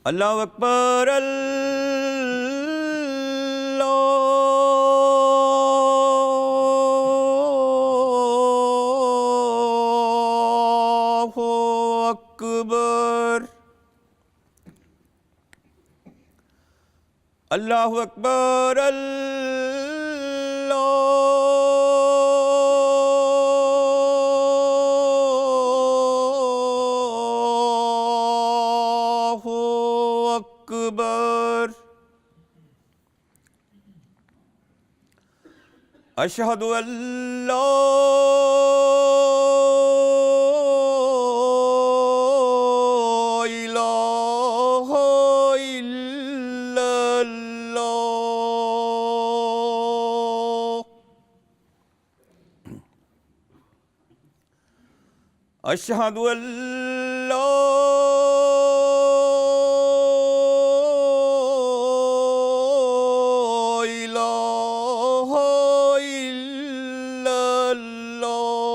اللہ اکبر اللہ اکبر اللہ اکبر اللہ اکبر اشہد ان لا الہ الا اللہ اشہد ان لا الہ الا اللہ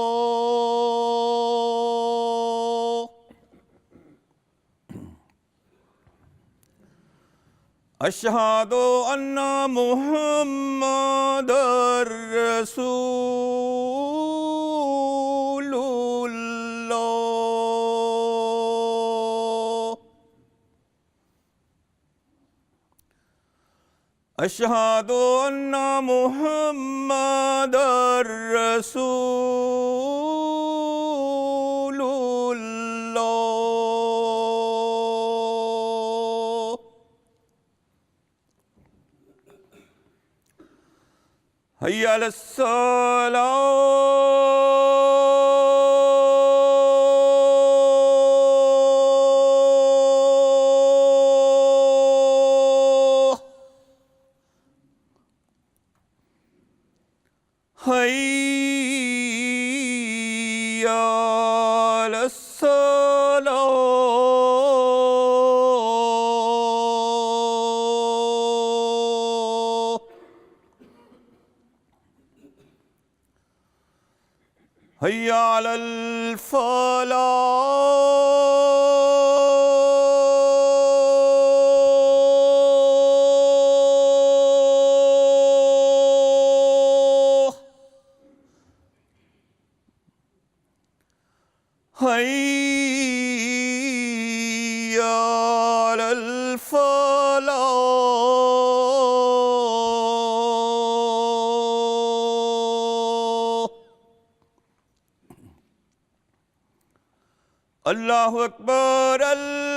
اشہد ان محمد رسول اللہ اشہد ان محمد رسول اللہ حی علی الصلاۃ حی علی الصلاۃ حی علی الفلاح حی علی الفلاح اللہ اکبر اللہ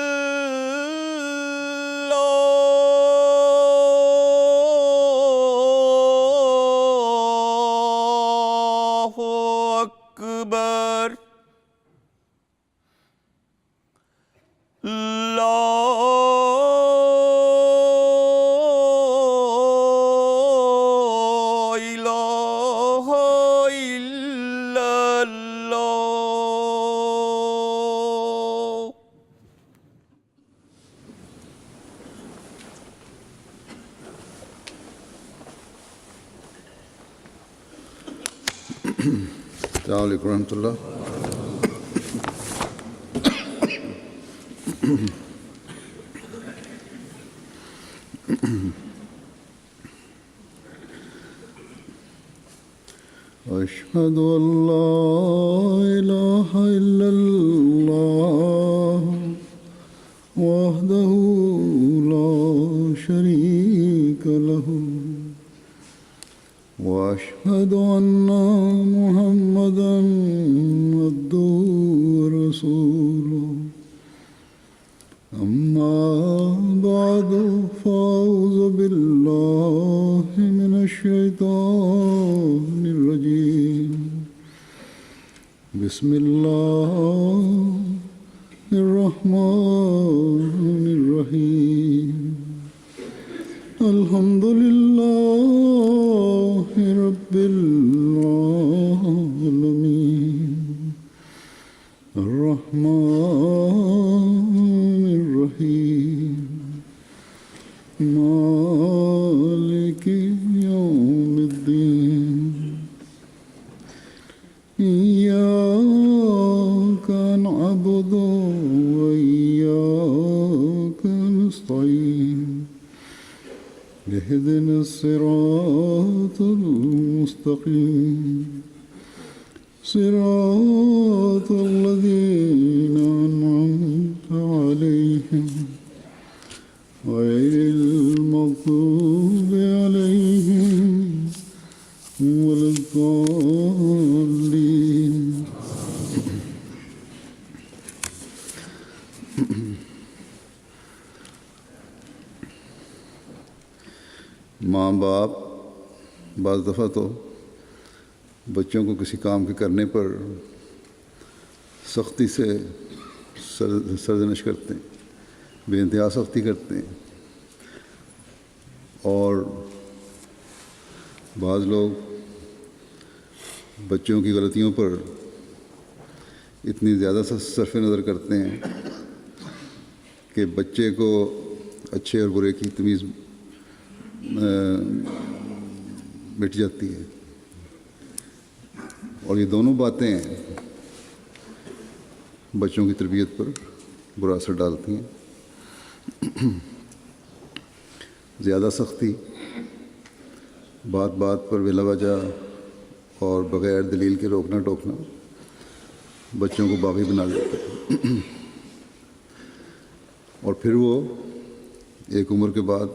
اکبر لا الہ الا اللہ السلام علیکم ورحمۃ اللہ. أشهد أن لا إله إلا الله وحده لا شريك له وأشهد أن محمدا عبده ورسوله أما بعد فأعوذ بالله من الشيطان الرجيم بسم الله الرحمن الرحيم الحمد لله رب العالمين الرحمن الرحيم مالك يوم الدين إياك نعبد وإياك اهدنا الصراط المستقيم صراط الذين أنعمت عليهم غير المغضوب عليهم ولا الضالين. ماں باپ بعض دفعہ تو بچوں کو کسی کام کے کرنے پر سختی سے سرزنش کرتے ہیں، بے انتہا سختی کرتے ہیں، اور بعض لوگ بچوں کی غلطیوں پر اتنی زیادہ صرف نظر کرتے ہیں کہ بچے کو اچھے اور برے کی تمیز مٹ جاتی ہے، اور یہ دونوں باتیں بچوں کی تربیت پر برا اثر ڈالتی ہیں۔ زیادہ سختی، بات بات پر بلا وجہ اور بغیر دلیل کے روکنا ٹوکنا بچوں کو باغی بنا دیتا ہے، اور پھر وہ ایک عمر کے بعد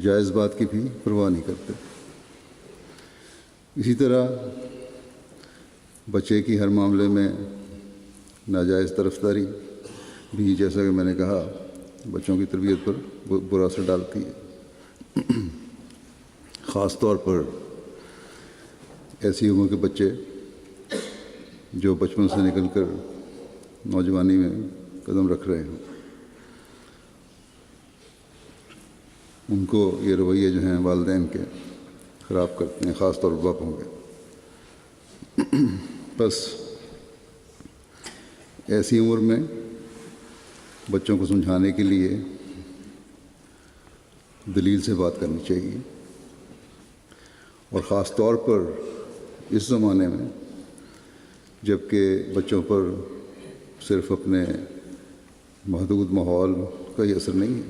جائز بات کی بھی پرواہ نہیں کرتے۔ اسی طرح بچے کی ہر معاملے میں ناجائز طرفداری بھی، جیسا کہ میں نے کہا، بچوں کی تربیت پر برا اثر ڈالتی ہے، خاص طور پر ایسی عمر کے بچے جو بچپن سے نکل کر نوجوانی میں قدم رکھ رہے ہوں۔ ان کو یہ رویے جو ہیں والدین کے خراب کرتے ہیں، خاص طور پر باپوں کے۔ بس ایسی عمر میں بچوں کو سمجھانے کے لیے دلیل سے بات کرنی چاہیے، اور خاص طور پر اس زمانے میں جب کہ بچوں پر صرف اپنے محدود ماحول کا ہی اثر نہیں ہے،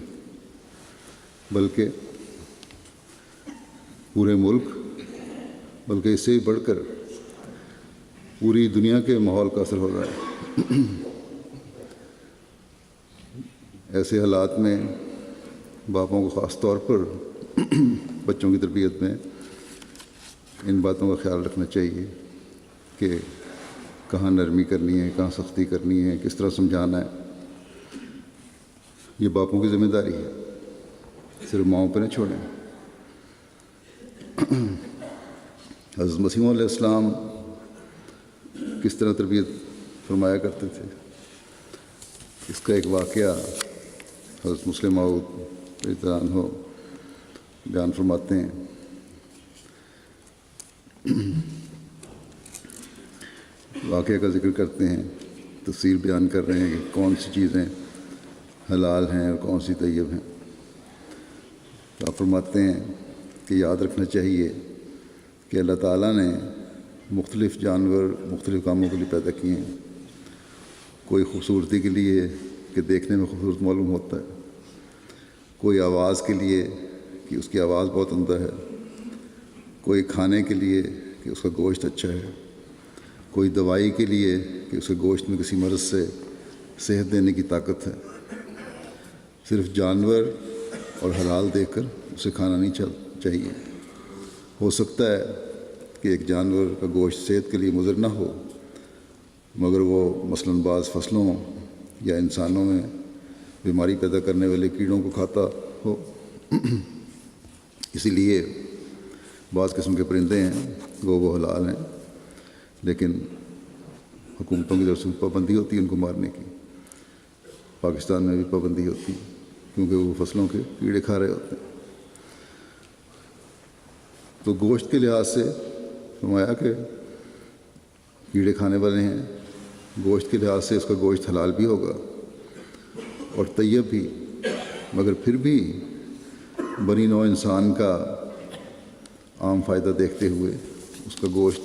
بلکہ پورے ملک، بلکہ اس سے بڑھ کر پوری دنیا کے ماحول کا اثر ہو رہا ہے۔ ایسے حالات میں باپوں کو خاص طور پر بچوں کی تربیت میں ان باتوں کا خیال رکھنا چاہیے کہ کہاں نرمی کرنی ہے، کہاں سختی کرنی ہے، کس طرح سمجھانا ہے۔ یہ باپوں کی ذمہ داری ہے، صرف ماؤں پہ نہ چھوڑیں۔ حضرت مسیح علیہ السلام کس طرح تربیت فرمایا کرتے تھے، اس کا ایک واقعہ حضرت مسلم موعود رضی اللہ عنہ بیان فرماتے ہیں۔ واقعہ کا ذکر کرتے ہیں، تفصیل بیان کر رہے ہیں کہ کون سی چیزیں حلال ہیں اور کون سی طیب ہیں۔ تو آپ فرماتے ہیں کہ یاد رکھنا چاہیے کہ اللہ تعالیٰ نے مختلف جانور مختلف کاموں کے لیے پیدا کیے ہیں۔ کوئی خوبصورتی کے لیے کہ دیکھنے میں خوبصورت معلوم ہوتا ہے، کوئی آواز کے لیے کہ اس کی آواز بہت عمدہ ہے، کوئی کھانے کے لیے کہ اس کا گوشت اچھا ہے، کوئی دوائی کے لیے کہ اس کے گوشت میں کسی مرض سے صحت دینے کی طاقت ہے۔ صرف جانور اور حلال دیکھ کر اسے کھانا نہیں چاہیے۔ ہو سکتا ہے کہ ایک جانور کا گوشت صحت کے لیے مضر نہ ہو، مگر وہ مثلاً بعض فصلوں یا انسانوں میں بیماری پیدا کرنے والے کیڑوں کو کھاتا ہو۔ اسی لیے بعض قسم کے پرندے ہیں وہ حلال ہیں، لیکن حکومتوں کی طرف سے پابندی ہوتی ہے ان کو مارنے کی۔ پاکستان میں بھی پابندی ہوتی ہے کیونکہ وہ فصلوں کے کیڑے کھا رہے ہوتے ہیں۔ تو گوشت کے لحاظ سے فرمایا کہ کیڑے کھانے والے ہیں، گوشت کے لحاظ سے اس کا گوشت حلال بھی ہوگا اور طیب بھی، مگر پھر بھی بنی نوع انسان کا عام فائدہ دیکھتے ہوئے اس کا گوشت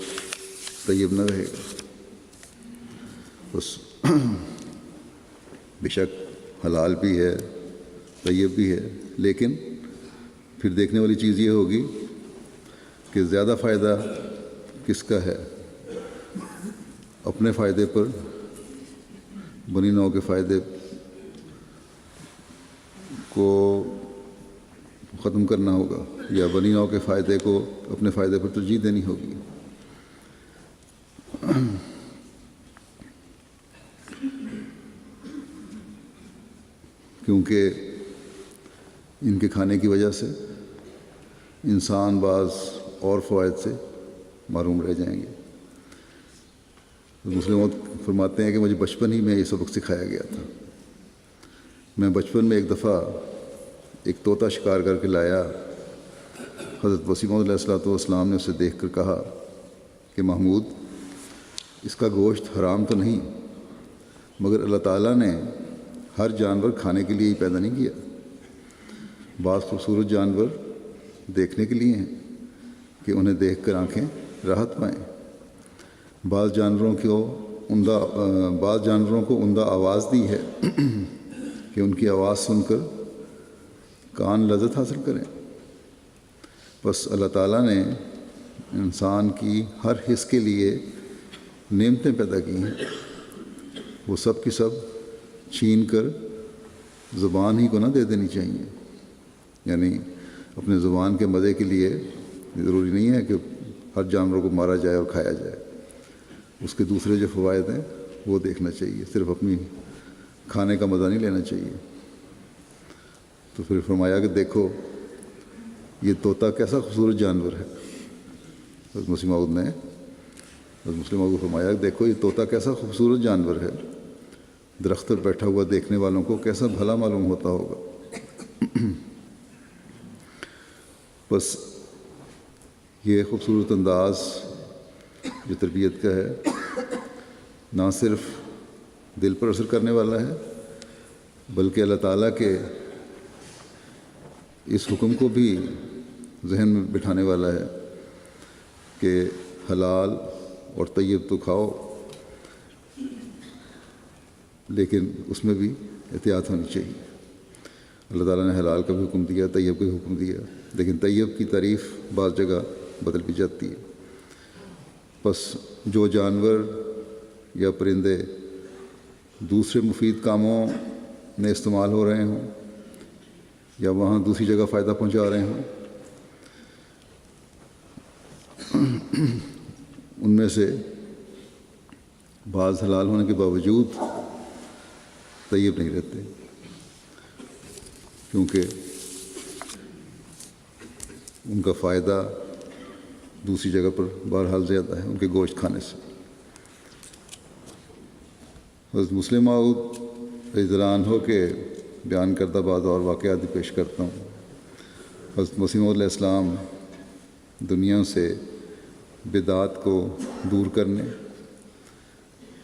طیب نہ رہے گا۔ بس بے شک حلال بھی ہے، طیب بھی ہے، لیکن پھر دیکھنے والی چیز یہ ہوگی کہ زیادہ فائدہ کس کا ہے، اپنے فائدے پر بنی نوع کے فائدے کو ختم کرنا ہوگا، یا بنی نوع کے فائدے کو اپنے فائدے پر ترجیح دینی ہوگی۔ کیونکہ ان کے کھانے کی وجہ سے انسان بعض اور فوائد سے محروم رہ جائیں گے۔ مسلم فرماتے ہیں کہ مجھے بچپن ہی میں یہ سبق سکھایا گیا تھا۔ میں بچپن میں ایک دفعہ ایک طوطا شکار کر کے لایا۔ حضرت مسیح موعود علیہ السلام نے اسے دیکھ کر کہا کہ محمود، اس کا گوشت حرام تو نہیں، مگر اللہ تعالیٰ نے ہر جانور کھانے کے لیے ہی پیدا نہیں کیا۔ بعض خوبصورت جانور دیکھنے کے لیے ہیں کہ انہیں دیکھ کر آنکھیں راحت پائیں، بعض جانوروں کو عمدہ آواز دی ہے کہ ان کی آواز سن کر کان لذت حاصل کریں۔ بس اللہ تعالیٰ نے انسان کی ہر حص کے لیے نعمتیں پیدا کی ہیں، وہ سب کی سب چھین کر زبان ہی کو نہ دے دینی چاہیے۔ یعنی اپنے زبان کے مزے کے لیے ضروری نہیں ہے کہ ہر جانور کو مارا جائے اور کھایا جائے، اس کے دوسرے جو فوائد ہیں وہ دیکھنا چاہیے، صرف اپنی کھانے کا مزہ نہیں لینا چاہیے۔ تو پھر فرمایا کہ دیکھو یہ طوطا کیسا خوبصورت جانور ہے۔ حضرت مسیح موعود نے فرمایا کہ دیکھو یہ طوطا کیسا خوبصورت جانور ہے، درخت پر بیٹھا ہوا دیکھنے والوں کو کیسا بھلا معلوم ہوتا ہوگا۔ بس یہ خوبصورت انداز جو تربیت کا ہے نہ صرف دل پر اثر کرنے والا ہے، بلکہ اللہ تعالیٰ کے اس حکم کو بھی ذہن میں بٹھانے والا ہے کہ حلال اور طیب تو کھاؤ، لیکن اس میں بھی احتیاط ہونی چاہیے۔ اللہ تعالیٰ نے حلال کا بھی حکم دیا، طیب کا بھی حکم دیا، لیکن طیب کی تعریف بعض جگہ بدل بھی جاتی ہے۔ بس جو جانور یا پرندے دوسرے مفید کاموں میں استعمال ہو رہے ہوں یا وہاں دوسری جگہ فائدہ پہنچا رہے ہوں، ان میں سے بعض حلال ہونے کے باوجود طیب نہیں رہتے، کیونکہ ان کا فائدہ دوسری جگہ پر بہرحال زیادہ ہے ان کے گوشت کھانے سے۔ حضرت مسلم موعود رضی اللہ عنہ کے بیان کردہ بعض اور واقعات بھی پیش کرتا ہوں۔ حضرت مسیح موعود علیہ السلام دنیا سے بدعات کو دور کرنے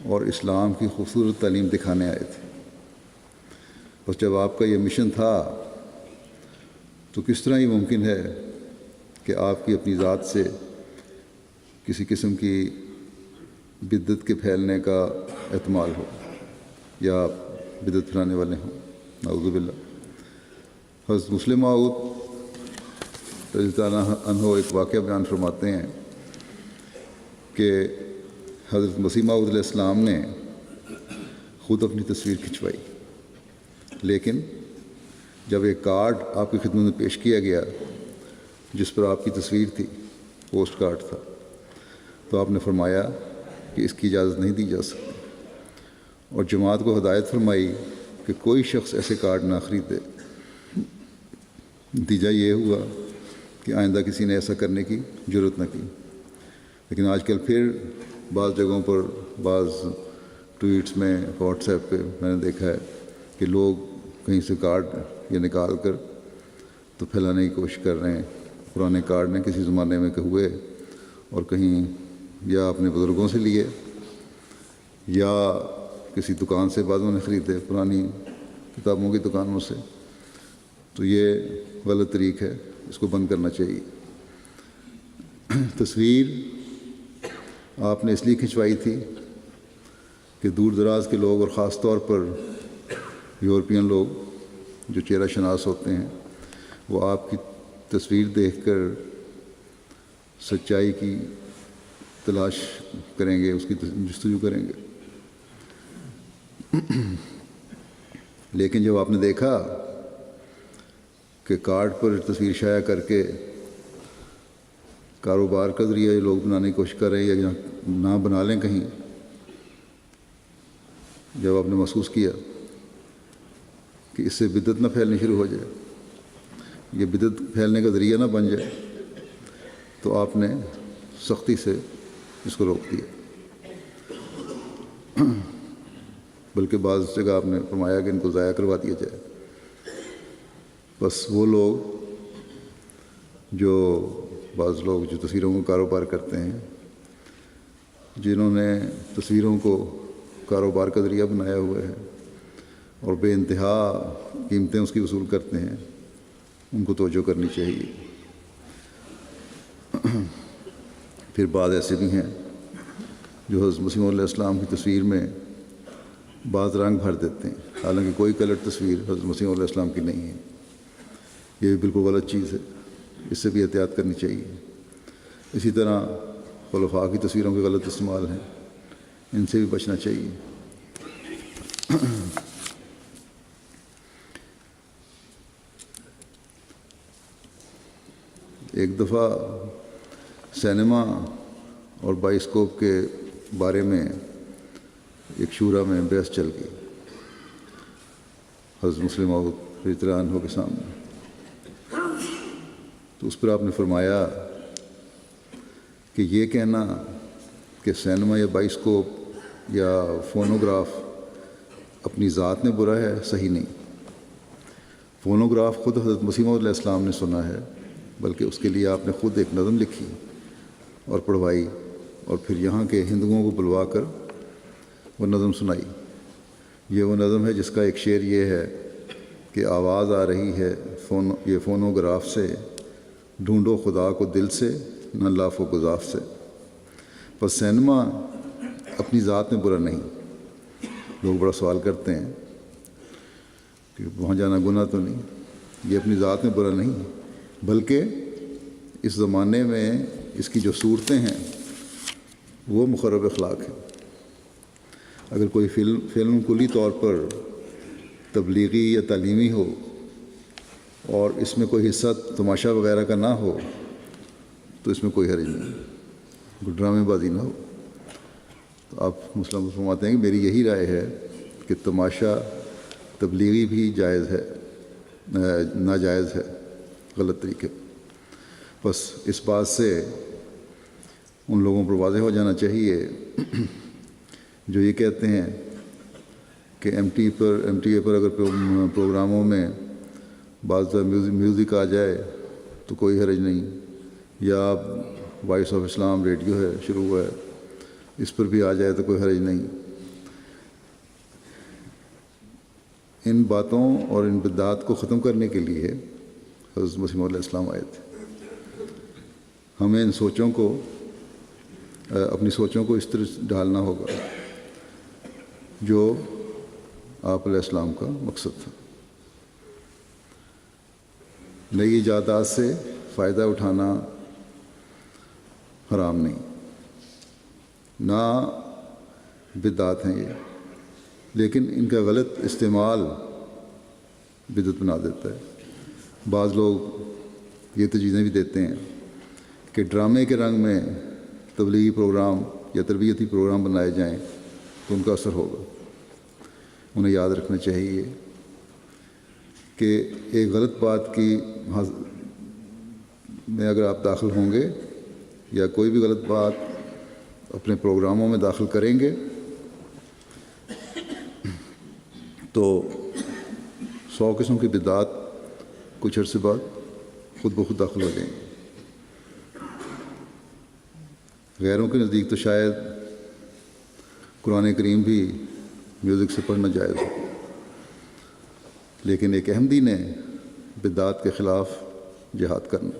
اور اسلام کی خوبصورت تعلیم دکھانے آئے تھے۔ بس جب آپ کا یہ مشن تھا تو کس طرح یہ ممکن ہے کہ آپ کی اپنی ذات سے کسی قسم کی بدعت کے پھیلنے کا احتمال ہو یا بدعت پھیلانے والے ہوں، نعوذ باللہ۔ حضرت مسلم موعود رضی اللہ عنہ ایک واقعہ بیان فرماتے ہیں کہ حضرت مسیح موعود علیہ السلام نے خود اپنی تصویر کھنچوائی، لیکن جب ایک کارڈ آپ کی خدمت میں پیش کیا گیا جس پر آپ کی تصویر تھی، پوسٹ کارڈ تھا، تو آپ نے فرمایا کہ اس کی اجازت نہیں دی جا سکتی، اور جماعت کو ہدایت فرمائی کہ کوئی شخص ایسے کارڈ نہ خریدے۔ نتیجہ یہ ہوا کہ آئندہ کسی نے ایسا کرنے کی جرات نہ کی۔ لیکن آج کل پھر بعض جگہوں پر، بعض ٹویٹس میں، واٹس ایپ پہ میں نے دیکھا ہے کہ لوگ کہیں سے کارڈ یہ نکال کر تو پھیلانے کی کوشش کر رہے ہیں۔ پرانے کارڈ نے کسی زمانے میں ہوئے اور کہیں یا اپنے بزرگوں سے لیے یا کسی دکان سے بعضوں نے خریدے، پرانی کتابوں کی دکانوں سے، تو یہ غلط طریق ہے، اس کو بند کرنا چاہیے۔ تصویر آپ نے اس لیے کھنچوائی تھی کہ دور دراز کے لوگ اور خاص طور پر یورپین لوگ جو چہرہ شناس ہوتے ہیں وہ آپ کی تصویر دیکھ کر سچائی کی تلاش کریں گے، اس کی جستجو کریں گے. لیکن جب آپ نے دیکھا کہ کارڈ پر تصویر شائع کر کے کاروبار کا ذریعہ لوگ بنانے کی کوشش کر رہے ہیں یا نہ بنا لیں کہیں، جب آپ نے محسوس کیا کہ اس سے بدعت نہ پھیلنی شروع ہو جائے، یہ بدعت پھیلنے کا ذریعہ نہ بن جائے، تو آپ نے سختی سے اس کو روک دیا. بلکہ بعض جگہ آپ نے فرمایا کہ ان کو ضائع کروا دیا جائے. بس وہ لوگ بعض لوگ جو تصویروں کا کاروبار کرتے ہیں، جنہوں نے تصویروں کو کاروبار کا ذریعہ بنایا ہوا ہے اور بے انتہا قیمتیں اس کی وصول کرتے ہیں، ان کو توجہ کرنی چاہیے. پھر بعض ایسے بھی ہیں جو حضرت مسیح علیہ السلام کی تصویر میں بعض رنگ بھر دیتے ہیں، حالانکہ کوئی کلر تصویر حضرت مسیح علیہ السلام کی نہیں ہے. یہ بھی بالکل غلط چیز ہے، اس سے بھی احتیاط کرنی چاہیے. اسی طرح خلفاء کی تصویروں کے غلط استعمال ہیں، ان سے بھی بچنا چاہیے. ایک دفعہ سینما اور بائسکوپ کے بارے میں ایک شورا میں بحث چل گئی حضرت مسلم موعود رضی اللہ عنہ کے سامنے. تو اس پر آپ نے فرمایا کہ یہ کہنا کہ سینما یا بائسکوپ یا فونوگراف اپنی ذات میں برا ہے، صحیح نہیں. فونوگراف خود حضرت مسیح موعود علیہ السلام نے سنا ہے، بلکہ اس کے لیے آپ نے خود ایک نظم لکھی اور پڑھوائی، اور پھر یہاں کے ہندوؤں کو بلوا کر وہ نظم سنائی. یہ وہ نظم ہے جس کا ایک شعر یہ ہے کہ آواز آ رہی ہے یہ فونوگراف سے، ڈھونڈو خدا کو دل سے، نہ لاف و گزاف سے. پس سینما اپنی ذات میں برا نہیں. لوگ بڑا سوال کرتے ہیں کہ وہاں جانا گناہ تو نہیں. یہ اپنی ذات میں برا نہیں، بلکہ اس زمانے میں اس کی جو صورتیں ہیں وہ مخرب اخلاق ہیں. اگر کوئی فلم کلی طور پر تبلیغی یا تعلیمی ہو اور اس میں کوئی حصہ تماشا وغیرہ کا نہ ہو تو اس میں کوئی حرج نہیں، کوئی ڈرامے بازی نہ ہو. تو آپ مسلم فرماتے ہیں کہ میری یہی رائے ہے کہ تماشا تبلیغی بھی جائز ہے، ناجائز ہے، غلط طریقے. بس اس بات سے ان لوگوں پر واضح ہو جانا چاہیے جو یہ کہتے ہیں کہ ایم ٹی اے پر اگر پروگراموں میں بعض میوزک آ جائے تو کوئی حرج نہیں، یا وائس آف اسلام ریڈیو ہے شروع ہوا ہے، اس پر بھی آ جائے تو کوئی حرج نہیں. ان باتوں اور ان بدعات کو ختم کرنے کے لیے حضرت مسیح علیہ السلام آئے تھے. ہمیں ان سوچوں کو اپنی سوچوں کو اس طرح ڈھالنا ہوگا جو آپ علیہ السلام کا مقصد تھا. نئی ایجادات سے فائدہ اٹھانا حرام نہیں، نہ بدعات ہیں یہ، لیکن ان کا غلط استعمال بدعت بنا دیتا ہے. بعض لوگ یہ تجویزیں بھی دیتے ہیں کہ ڈرامے کے رنگ میں تبلیغی پروگرام یا تربیتی پروگرام بنائے جائیں تو ان کا اثر ہوگا. انہیں یاد رکھنا چاہیے کہ ایک غلط بات کی میں اگر آپ داخل ہوں گے یا کوئی بھی غلط بات اپنے پروگراموں میں داخل کریں گے تو 100 قسم کی بدعات کچھ عرصے بعد خود بخود داخل ہو جائیں گے. غیروں کے نزدیک تو شاید قرآن کریم بھی میوزک سے پڑھنا جائز ہو، لیکن ایک احمدی نے بدعات کے خلاف جہاد کرنا،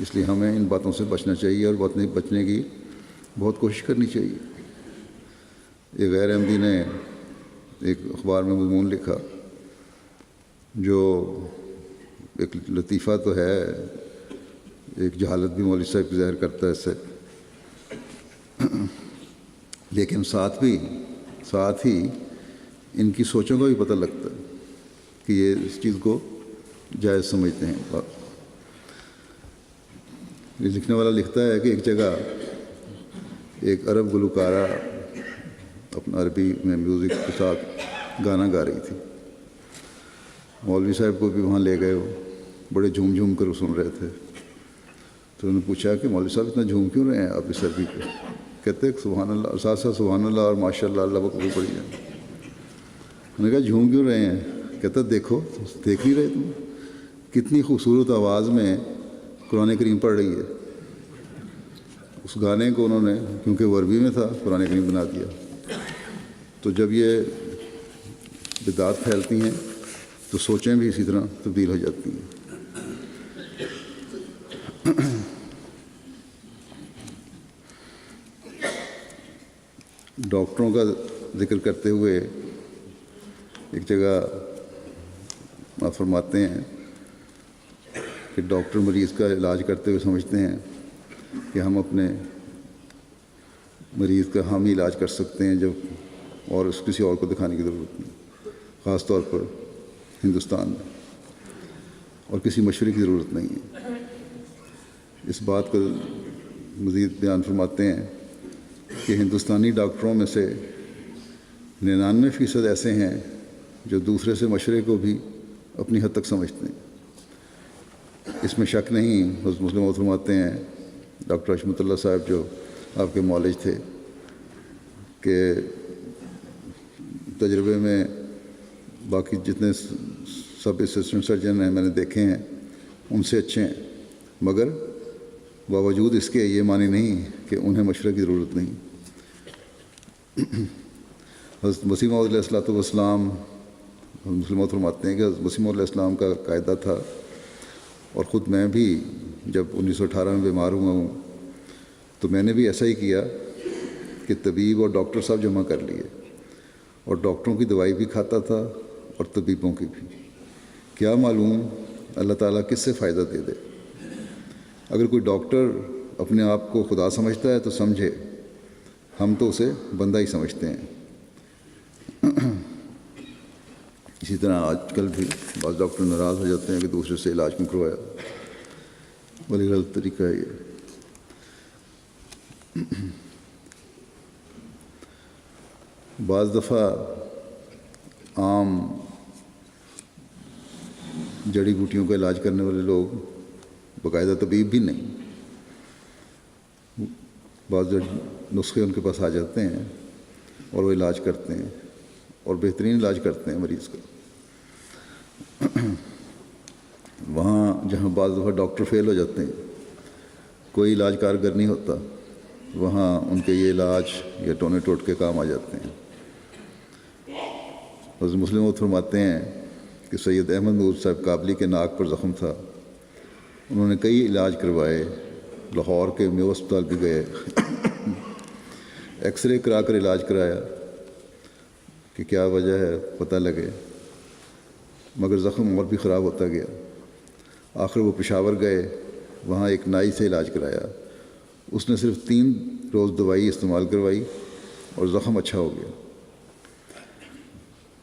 اس لیے ہمیں ان باتوں سے بچنا چاہیے اور بچنے کی بہت کوشش کرنی چاہیے. ایک غیر احمدی نے ایک اخبار میں مضمون لکھا جو ایک لطیفہ تو ہے ایک جہالت بھی مولوی صاحب کی ظاہر کرتا ہے اس سے، لیکن ساتھ ہی ان کی سوچوں کا بھی پتہ لگتا ہے کہ یہ اس چیز کو جائز سمجھتے ہیں۔ یہ لکھنے والا لکھتا ہے کہ ایک جگہ ایک عرب گلوکارہ اپنا عربی میں میوزک کے ساتھ گانا گا رہی تھی۔ مولوی صاحب کو بھی وہاں لے گئے، وہ بڑے جھوم کر سن رہے تھے۔ تو انہوں نے پوچھا کہ مولوی صاحب اتنا جھوم کیوں رہے ہیں آپ اس عربی پہ؟ کہتے ہیں سبحان اللہ، ساتھ ساتھ سبحان اللہ اور ماشاء اللہ، اللہ کو پڑھی جائے۔ انہوں نے کہا جھوم کیوں رہے ہیں؟ کہتا دیکھو، دیکھ نہیں رہے تم کتنی خوبصورت آواز میں قرآن کریم پڑھ رہی ہے۔ اس گانے کو انہوں نے، کیونکہ وہ عربی میں تھا، قرآن کریم بنا دیا۔ تو جب یہ بدعات پھیلتی ہیں تو سوچیں بھی اسی طرح تبدیل ہو جاتی ہیں۔ ڈاکٹروں کا ذکر کرتے ہوئے ایک جگہ آپ فرماتے ہیں کہ ڈاکٹر مریض کا علاج کرتے ہوئے سمجھتے ہیں کہ ہم اپنے مریض کا ہم ہی علاج کر سکتے ہیں، جب اور کسی اور کو دکھانے کی ضرورت نہیں، خاص طور پر ہندوستان میں، اور کسی مشورے کی ضرورت نہیں ہے۔ اس بات کو مزید بیان فرماتے ہیں کہ ہندوستانی ڈاکٹروں میں سے 99% ایسے ہیں جو دوسرے سے مشورے کو بھی اپنی حد تک سمجھتے ہیں۔ اس میں شک نہیں۔ حضرت مسلم موعود فرماتے ہیں، ڈاکٹر حشمت اللہ صاحب جو آپ کے معالج تھے، کہ تجربے میں باقی جتنے سب اسسٹنٹ سرجن ہیں میں نے دیکھے ہیں ان سے اچھے ہیں، مگر باوجود اس کے یہ معنی نہیں کہ انہیں مشورے کی ضرورت نہیں۔ حضرت مسیح موعود علیہ الصلوۃ والسلام مسلم موعود فرماتے ہیں کہ حضرت مسیح موعود علیہ السلام کا قاعدہ تھا، اور خود میں بھی جب 1918 میں بیمار ہوا ہوں تو میں نے بھی ایسا ہی کیا کہ طبیب اور ڈاکٹر صاحب جمع کر لیے، اور ڈاکٹروں کی دوائی بھی کھاتا تھا اور طبیبوں کی بھی۔ کیا معلوم اللہ تعالیٰ کس سے فائدہ دے دے۔ اگر کوئی ڈاکٹر اپنے آپ کو خدا سمجھتا ہے تو سمجھے، ہم تو اسے بندہ ہی سمجھتے ہیں۔ اسی طرح آج کل بھی بعض ڈاکٹر ناراض ہو جاتے ہیں کہ دوسرے سے علاج کیوں کروایا، بڑی غلط طریقہ ہے یہ۔ بعض دفعہ عام جڑی بوٹیوں کا علاج کرنے والے لوگ باقاعدہ طبیب بھی نہیں، بعض نسخے ان کے پاس آ جاتے ہیں اور وہ علاج کرتے ہیں، اور بہترین علاج کرتے ہیں مریض کا۔ وہاں جہاں بعض دفعہ ڈاکٹر فیل ہو جاتے ہیں، کوئی علاج کارگر نہیں ہوتا، وہاں ان کے یہ علاج یا ٹونے ٹوٹ کے کام آ جاتے ہیں۔ حضرت مسلم موعود فرماتے ہیں کہ سید احمد نور صاحب کابلی کے ناک پر زخم تھا، انہوں نے کئی علاج کروائے، لاہور کے میو اسپتال بھی گئے، ایکس رے کرا کر علاج کرایا کہ کیا وجہ ہے پتہ لگے، مگر زخم اور بھی خراب ہوتا گیا۔ آخر وہ پشاور گئے، وہاں ایک نائی سے علاج کرایا، اس نے صرف 3 روز دوائی استعمال کروائی اور زخم اچھا ہو گیا۔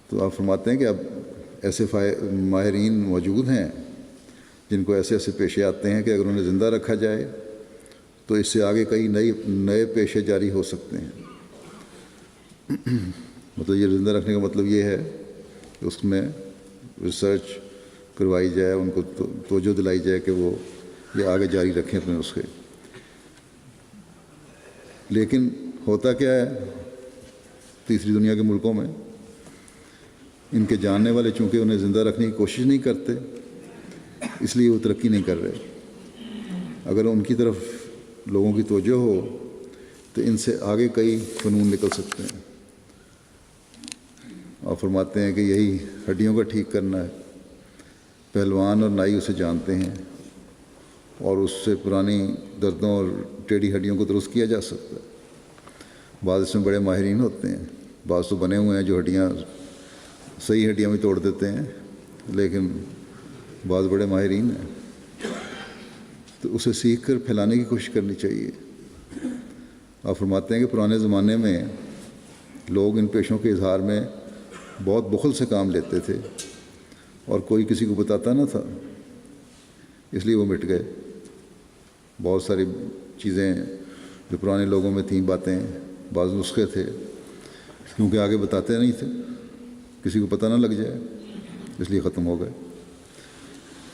تو آپ فرماتے ہیں کہ اب ایسے ماہرین موجود ہیں جن کو ایسے پیشے آتے ہیں کہ اگر انہیں زندہ رکھا جائے تو اس سے آگے کئی نئے پیشے جاری ہو سکتے ہیں۔ مطلب یہ زندہ رکھنے کا مطلب یہ ہے کہ اس میں ریسرچ کروائی جائے، ان کو توجہ دلائی جائے کہ وہ یہ آگے جاری رکھیں اپنے نسخے۔ لیکن ہوتا کیا ہے تیسری دنیا کے ملکوں میں، ان کے جاننے والے چونکہ انہیں زندہ رکھنے کی کوشش نہیں کرتے، اس لیے وہ ترقی نہیں کر رہے۔ اگر ان کی طرف لوگوں کی توجہ ہو تو ان سے آگے کئی فنون نکل سکتے ہیں۔ آپ فرماتے ہیں کہ یہی ہڈیوں کا ٹھیک کرنا ہے، پہلوان اور نائی اسے جانتے ہیں، اور اس سے پرانی دردوں اور ٹیڑھی ہڈیوں کو درست کیا جا سکتا ہے۔ بعض اس میں بڑے ماہرین ہوتے ہیں، بعض تو بنے ہوئے ہیں جو ہڈیاں صحیح ہڈیاں بھی توڑ دیتے ہیں، لیکن بعض بڑے ماہرین ہیں۔ تو اسے سیکھ کر پھیلانے کی کوشش کرنی چاہیے۔ آپ فرماتے ہیں کہ پرانے زمانے میں لوگ ان پیشوں کے اظہار میں بہت بخل سے کام لیتے تھے اور کوئی کسی کو بتاتا نہ تھا، اس لیے وہ مٹ گئے۔ بہت ساری چیزیں جو پرانے لوگوں میں تھیں، باتیں، بعض نسخے تھے، کیونکہ آگے بتاتے نہیں تھے، کسی کو پتہ نہ لگ جائے، اس لیے ختم ہو گئے۔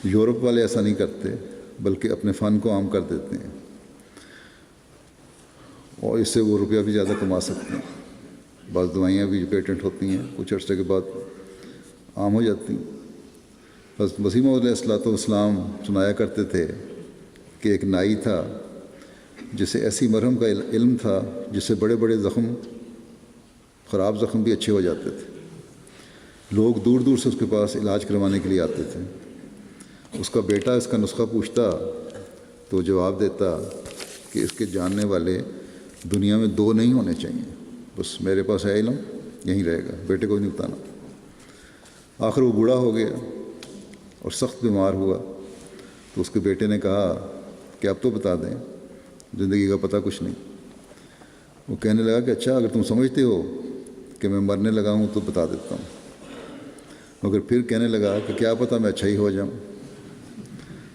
یورپ والے ایسا نہیں کرتے، بلکہ اپنے فن کو عام کر دیتے ہیں، اور اس سے وہ روپیہ بھی زیادہ کما سکتے ہیں۔ بعض دوائیاں بھی جو پیٹنٹ ہوتی ہیں کچھ عرصے کے بعد عام ہو جاتی ہیں۔ حضرت مسیح موعود علیہ الصلوۃ والسلام سنایا کرتے تھے کہ ایک نائی تھا جسے ایسی مرہم کا علم تھا جس سے بڑے بڑے زخم، خراب زخم بھی اچھے ہو جاتے تھے۔ لوگ دور دور سے اس کے پاس علاج کروانے کے لیے آتے تھے۔ اس کا بیٹا اس کا نسخہ پوچھتا تو جواب دیتا کہ اس کے جاننے والے دنیا میں 2 نہیں ہونے چاہیے، بس میرے پاس ہے علم، یہیں رہے گا، بیٹے کو نہیں بتانا۔ آخر وہ بوڑھا ہو گیا اور سخت بیمار ہوا، تو اس کے بیٹے نے کہا کہ اب تو بتا دیں، زندگی کا پتہ کچھ نہیں۔ وہ کہنے لگا کہ اچھا، اگر تم سمجھتے ہو کہ میں مرنے لگا ہوں تو بتا دیتا ہوں، مگر پھر کہنے لگا کہ کیا پتہ میں اچھا ہی ہو جاؤں،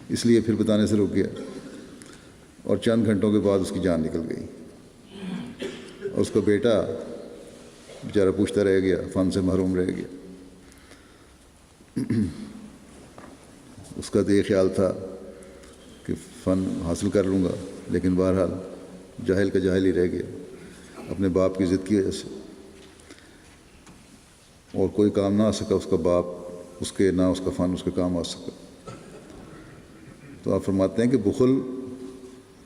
اس لیے پھر بتانے سے رک گیا، اور چند گھنٹوں کے بعد اس کی جان نکل گئی۔ اور اس کا بیٹا بیچارہ پوچھتا رہ گیا، فن سے محروم رہ گیا۔ اس کا تو یہ خیال تھا کہ فن حاصل کر لوں گا، لیکن بہرحال جاہل کا جاہل ہی رہ گیا اپنے باپ کی ضد کی وجہ سے، اور کوئی کام نہ آ سکا اس کا باپ، اس کے نہ اس کا فن اس کے کام آ سکا۔ تو آپ فرماتے ہیں کہ بخل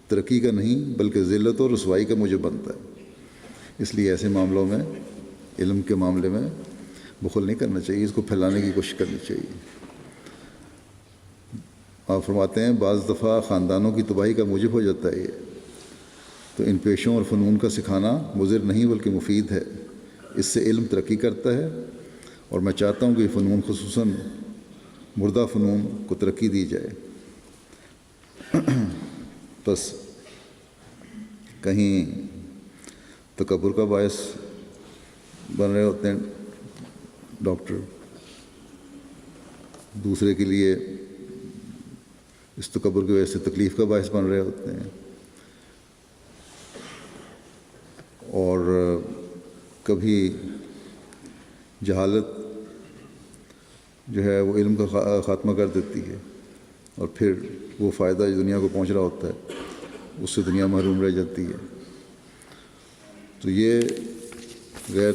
ترقی کا نہیں بلکہ ذلت اور رسوائی کا موجب بنتا ہے، اس لیے ایسے معاملوں میں، علم کے معاملے میں بخل نہیں کرنا چاہیے، اس کو پھیلانے کی کوشش کرنی چاہیے۔ آپ فرماتے ہیں بعض دفعہ خاندانوں کی تباہی کا موجب ہو جاتا ہے یہ، تو ان پیشوں اور فنون کا سکھانا مضر نہیں بلکہ مفید ہے، اس سے علم ترقی کرتا ہے، اور میں چاہتا ہوں کہ یہ فنون خصوصاً مردہ فنون کو ترقی دی جائے۔ بس کہیں تکبر کا باعث بن رہے ہوتے ہیں ڈاکٹر، دوسرے کے لیے اس تکبر کی وجہ سے تکلیف کا باعث بن رہے ہوتے ہیں، اور کبھی جہالت جو ہے وہ علم کا خاتمہ کر دیتی ہے، اور پھر وہ فائدہ جو دنیا کو پہنچ رہا ہوتا ہے اس سے دنیا محروم رہ جاتی ہے۔ تو یہ غیر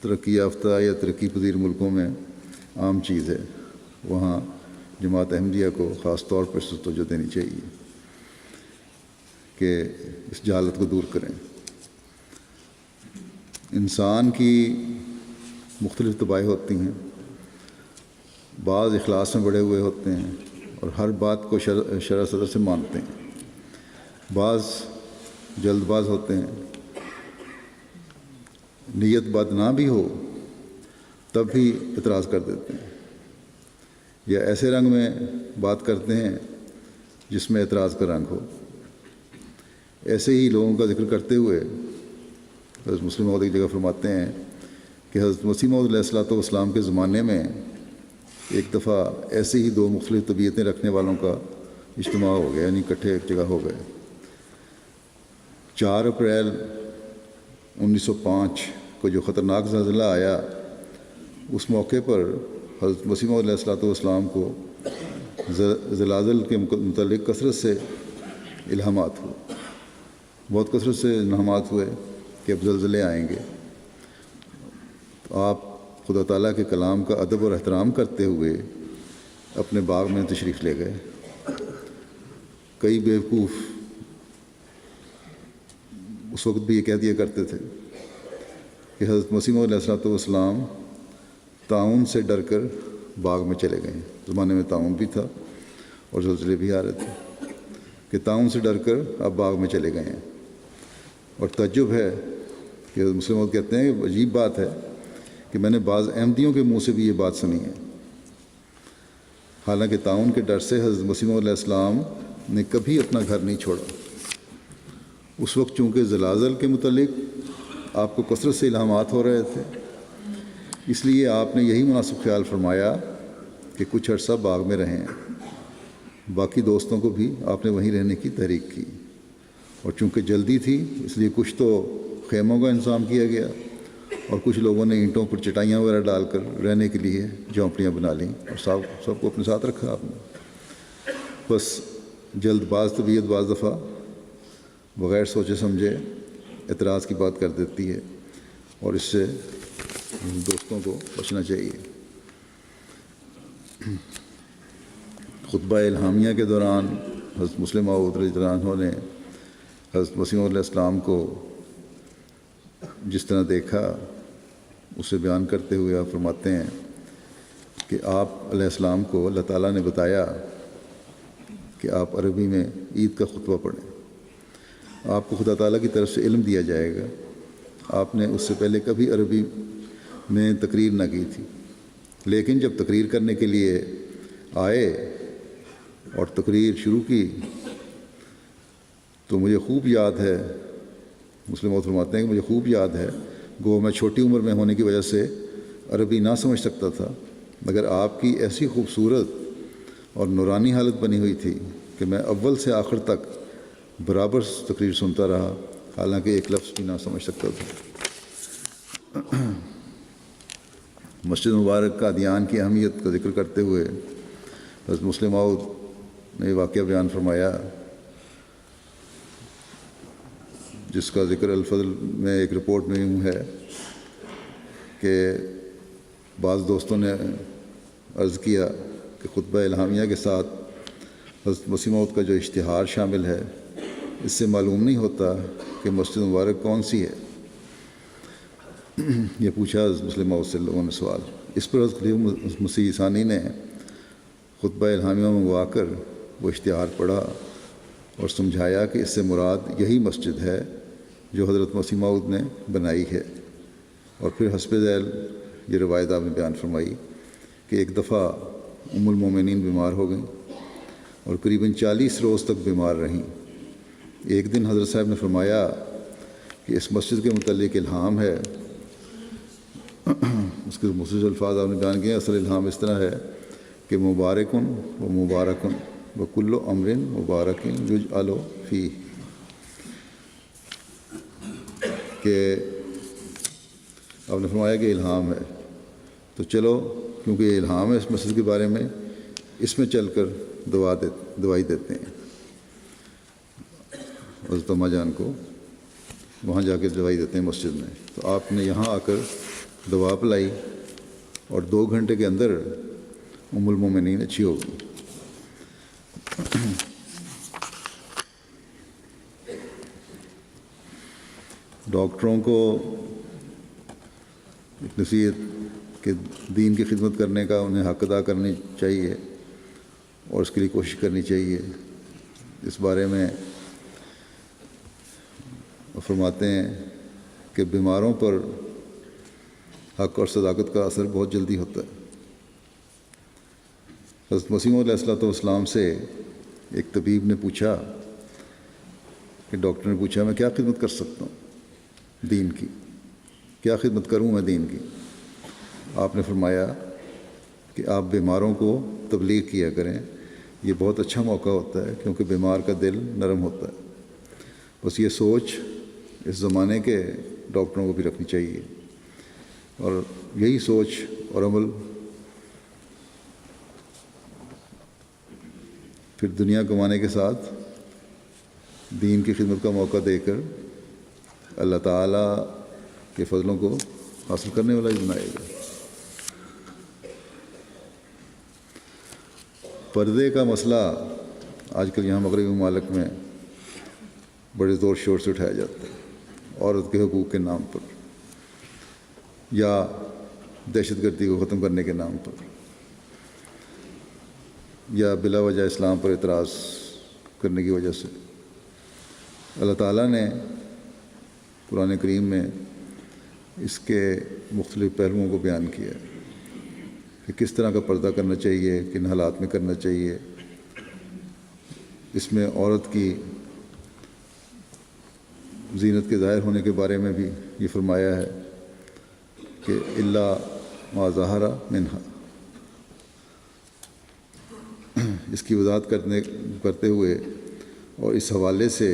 ترقی یافتہ یا ترقی پذیر ملکوں میں عام چیز ہے، وہاں جماعت احمدیہ کو خاص طور پر توجہ دینی چاہیے کہ اس جہالت کو دور کریں۔ انسان کی مختلف طبائع ہوتی ہیں، بعض اخلاص میں بڑھے ہوئے ہوتے ہیں اور ہر بات کو شرع صدر سے مانتے ہیں، بعض جلد باز ہوتے ہیں، نیت بد نہ بھی ہو تب بھی اعتراض کر دیتے ہیں، یا ایسے رنگ میں بات کرتے ہیں جس میں اعتراض کا رنگ ہو۔ ایسے ہی لوگوں کا ذکر کرتے ہوئے حضرت مسلم موعود ایک جگہ فرماتے ہیں کہ حضرت مسیح موعود علیہ الصلوۃ والسلام کے زمانے میں ایک دفعہ ایسے ہی 2 مختلف طبیعتیں رکھنے والوں کا اجتماع ہو گیا، یعنی اکٹھے ایک جگہ ہو گئے۔ 4 اپریل 1905 کو جو خطرناک زلزلہ آیا، اس موقع پر حضرت مسیح موعود علیہ الصلوۃ والسلام کو زلازل کے متعلق کثرت سے الہامات ہوئے، بہت کثرت سے الہامات ہوئے کہ اب زلزلے آئیں گے۔ تو آپ خدا تعالیٰ کے کلام کا ادب اور احترام کرتے ہوئے اپنے باغ میں تشریف لے گئے۔ کئی بیوقوف اس وقت بھی یہ کہہ دیا کرتے تھے کہ حضرت مسیح موعود علیہ الصلوۃ والسلام طاعون سے ڈر کر باغ میں چلے گئے۔ زمانے میں طاعون بھی تھا اور زلزلے بھی آ رہے تھے، کہ طاعون سے ڈر کر اب باغ میں چلے گئے ہیں۔ اور تعجب ہے کہ حضرت مسلم موعود کہتے ہیں کہ عجیب بات ہے کہ میں نے بعض احمدیوں کے منہ سے بھی یہ بات سنی ہے۔ حالانکہ تعاون کے ڈر سے حضرت مسیح موعود علیہ السلام نے کبھی اپنا گھر نہیں چھوڑا۔ اس وقت چونکہ زلازل کے متعلق آپ کو کثرت سے الہامات ہو رہے تھے، اس لیے آپ نے یہی مناسب خیال فرمایا کہ کچھ عرصہ باغ میں رہیں۔ باقی دوستوں کو بھی آپ نے وہیں رہنے کی تحریک کی، اور چونکہ جلدی تھی اس لیے کچھ تو خیموں کا انتظام کیا گیا اور کچھ لوگوں نے اینٹوں پر چٹائیاں وغیرہ ڈال کر رہنے کے لیے جھونپڑیاں بنا لیں اور سب کو اپنے ساتھ رکھا آپ نے۔ بس جلد باز طبیعت بعض دفعہ بغیر سوچے سمجھے اعتراض کی بات کر دیتی ہے، اور اس سے دوستوں کو بچنا چاہیے۔ خطبہ الہامیہ کے دوران حضرت مسلم موعود رضی اللہ عنہ نے حضرت مسیح موعود علیہ السلام کو جس طرح دیکھا اسے بیان کرتے ہوئے آپ فرماتے ہیں کہ آپ علیہ السلام کو اللہ تعالیٰ نے بتایا کہ آپ عربی میں عید کا خطبہ پڑھیں، آپ کو خدا تعالیٰ کی طرف سے علم دیا جائے گا۔ آپ نے اس سے پہلے کبھی عربی میں تقریر نہ کی تھی، لیکن جب تقریر کرنے کے لیے آئے اور تقریر شروع کی تو مجھے خوب یاد ہے، مسلم موعود فرماتے ہیں کہ مجھے خوب یاد ہے، گو میں چھوٹی عمر میں ہونے کی وجہ سے عربی نہ سمجھ سکتا تھا، مگر آپ کی ایسی خوبصورت اور نورانی حالت بنی ہوئی تھی کہ میں اول سے آخر تک برابر تقریر سنتا رہا، حالانکہ ایک لفظ بھی نہ سمجھ سکتا تھا۔ مسجد مبارک قادیان کی اہمیت کا ذکر کرتے ہوئے حضرت مسلم موعود نے واقعہ بیان فرمایا جس کا ذکر الفضل میں ایک رپورٹ میں یوں ہے کہ بعض دوستوں نے عرض کیا کہ خطبہ الہامیہ کے ساتھ حضرت مسیح موعود کا جو اشتہار شامل ہے اس سے معلوم نہیں ہوتا کہ مسجد مبارک کون سی ہے۔ یہ پوچھا حضرت مسلم موعود سے لوگوں نے سوال۔ اس پر حضرت خلیفہ مسیح ثانی نے خطبہ الہامیہ منگوا کر وہ اشتہار پڑھا اور سمجھایا کہ اس سے مراد یہی مسجد ہے جو حضرت مسیح موعود نے بنائی ہے، اور پھر حسب ذیل یہ روایت آپ نے بیان فرمائی کہ ایک دفعہ ام المومنین بیمار ہو گئیں اور قریباً 40 روز تک بیمار رہیں۔ ایک دن حضرت صاحب نے فرمایا کہ اس مسجد کے متعلق الہام ہے، اس کے مختصر الفاظ آپ نے بیان کیے۔ اصل الہام اس طرح ہے کہ مبارکن و مبارکن و کل امر مبارکن یجعل فیہ، کہ آپ نے فرمایا کہ الہام ہے، تو چلو کیونکہ یہ الہام ہے اس مسجد کے بارے میں، اس میں چل کر دوائی دیتے ہیں۔ حضرت اماں جان کو وہاں جا کے دوائی دیتے ہیں مسجد میں، تو آپ نے یہاں آ کر دوا پلائی اور 2 گھنٹے کے اندر ام المومنین اچھی ہو گئی۔ ڈاکٹروں کو نصیحت کہ دین کی خدمت کرنے کا انہیں حق ادا کرنی چاہیے اور اس کے لیے کوشش کرنی چاہیے۔ اس بارے میں فرماتے ہیں کہ بیماروں پر حق اور صداقت کا اثر بہت جلدی ہوتا ہے۔ حضرت مسیح موعود علیہ السلام سے ایک طبیب نے پوچھا کہ ڈاکٹر نے پوچھا میں کیا خدمت کر سکتا ہوں دین کی، کیا خدمت کروں میں دین کی؟ آپ نے فرمایا کہ آپ بیماروں کو تبلیغ کیا کریں، یہ بہت اچھا موقع ہوتا ہے کیونکہ بیمار کا دل نرم ہوتا ہے۔ بس یہ سوچ اس زمانے کے ڈاکٹروں کو بھی رکھنی چاہیے، اور یہی سوچ اور عمل پھر دنیا کمانے کے ساتھ دین کی خدمت کا موقع دے کر اللہ تعالیٰ کے فضلوں کو حاصل کرنے والا ہی بنائے گا۔ پردے کا مسئلہ آج کل یہاں مغربی ممالک میں بڑے زور شور سے اٹھایا جاتا ہے، عورت کے حقوق کے نام پر یا دہشت گردی کو ختم کرنے کے نام پر یا بلا وجہ اسلام پر اعتراض کرنے کی وجہ سے۔ اللہ تعالیٰ نے قرآن کریم میں اس کے مختلف پہلوؤں کو بیان کیا ہے۔ کہ کس طرح کا پردہ کرنا چاہیے، کن حالات میں کرنا چاہیے۔ اس میں عورت کی زینت کے ظاہر ہونے کے بارے میں بھی یہ فرمایا ہے کہ الا ما ظہر منہا۔ اس کی وضاحت کرتے ہوئے اور اس حوالے سے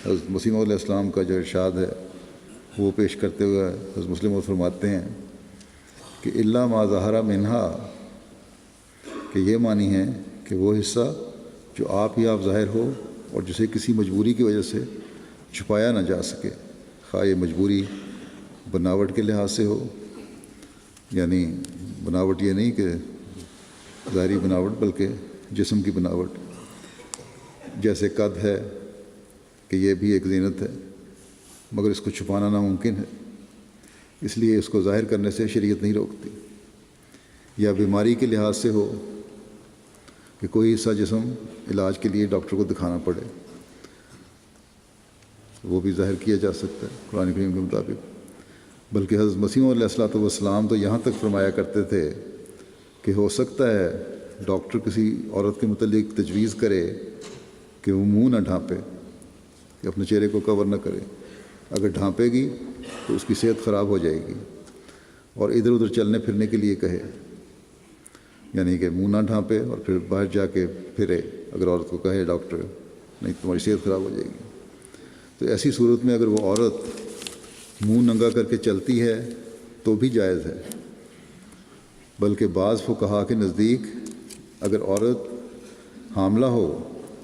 حضرت مسیح موعود علیہ السلام کا جو ارشاد ہے وہ پیش کرتے ہوئے حضرت مسلم موعود فرماتے ہیں کہ الا ما ظہر منہا، کہ یہ معنی ہے کہ وہ حصہ جو آپ ہی آپ ظاہر ہو اور جسے کسی مجبوری کی وجہ سے چھپایا نہ جا سکے، خواہ یہ مجبوری بناوٹ کے لحاظ سے ہو، یعنی بناوٹ یہ نہیں کہ ظاہری بناوٹ بلکہ جسم کی بناوٹ، جیسے قد ہے کہ یہ بھی ایک زینت ہے مگر اس کو چھپانا ناممکن ہے، اس لیے اس کو ظاہر کرنے سے شریعت نہیں روکتی۔ یا بیماری کے لحاظ سے ہو کہ کوئی حصہ جسم علاج کے لیے ڈاکٹر کو دکھانا پڑے، وہ بھی ظاہر کیا جا سکتا ہے قرآن کریم کے مطابق۔ بلکہ حضرت مسیح علیہ الصلوۃ والسلام تو یہاں تک فرمایا کرتے تھے کہ ہو سکتا ہے ڈاکٹر کسی عورت کے متعلق تجویز کرے کہ وہ منہ نہ ڈھانپے، کہ اپنے چہرے کو کور نہ کرے، اگر ڈھانپے گی تو اس کی صحت خراب ہو جائے گی، اور ادھر ادھر چلنے پھرنے کے لیے کہے، یعنی کہ منہ نہ ڈھانپے اور پھر باہر جا کے پھرے، اگر عورت کو کہے ڈاکٹر نہیں تمہاری صحت خراب ہو جائے گی۔ تو ایسی صورت میں اگر وہ عورت منہ ننگا کر کے چلتی ہے تو بھی جائز ہے۔ بلکہ بعض فقہا کے نزدیک اگر عورت حاملہ ہو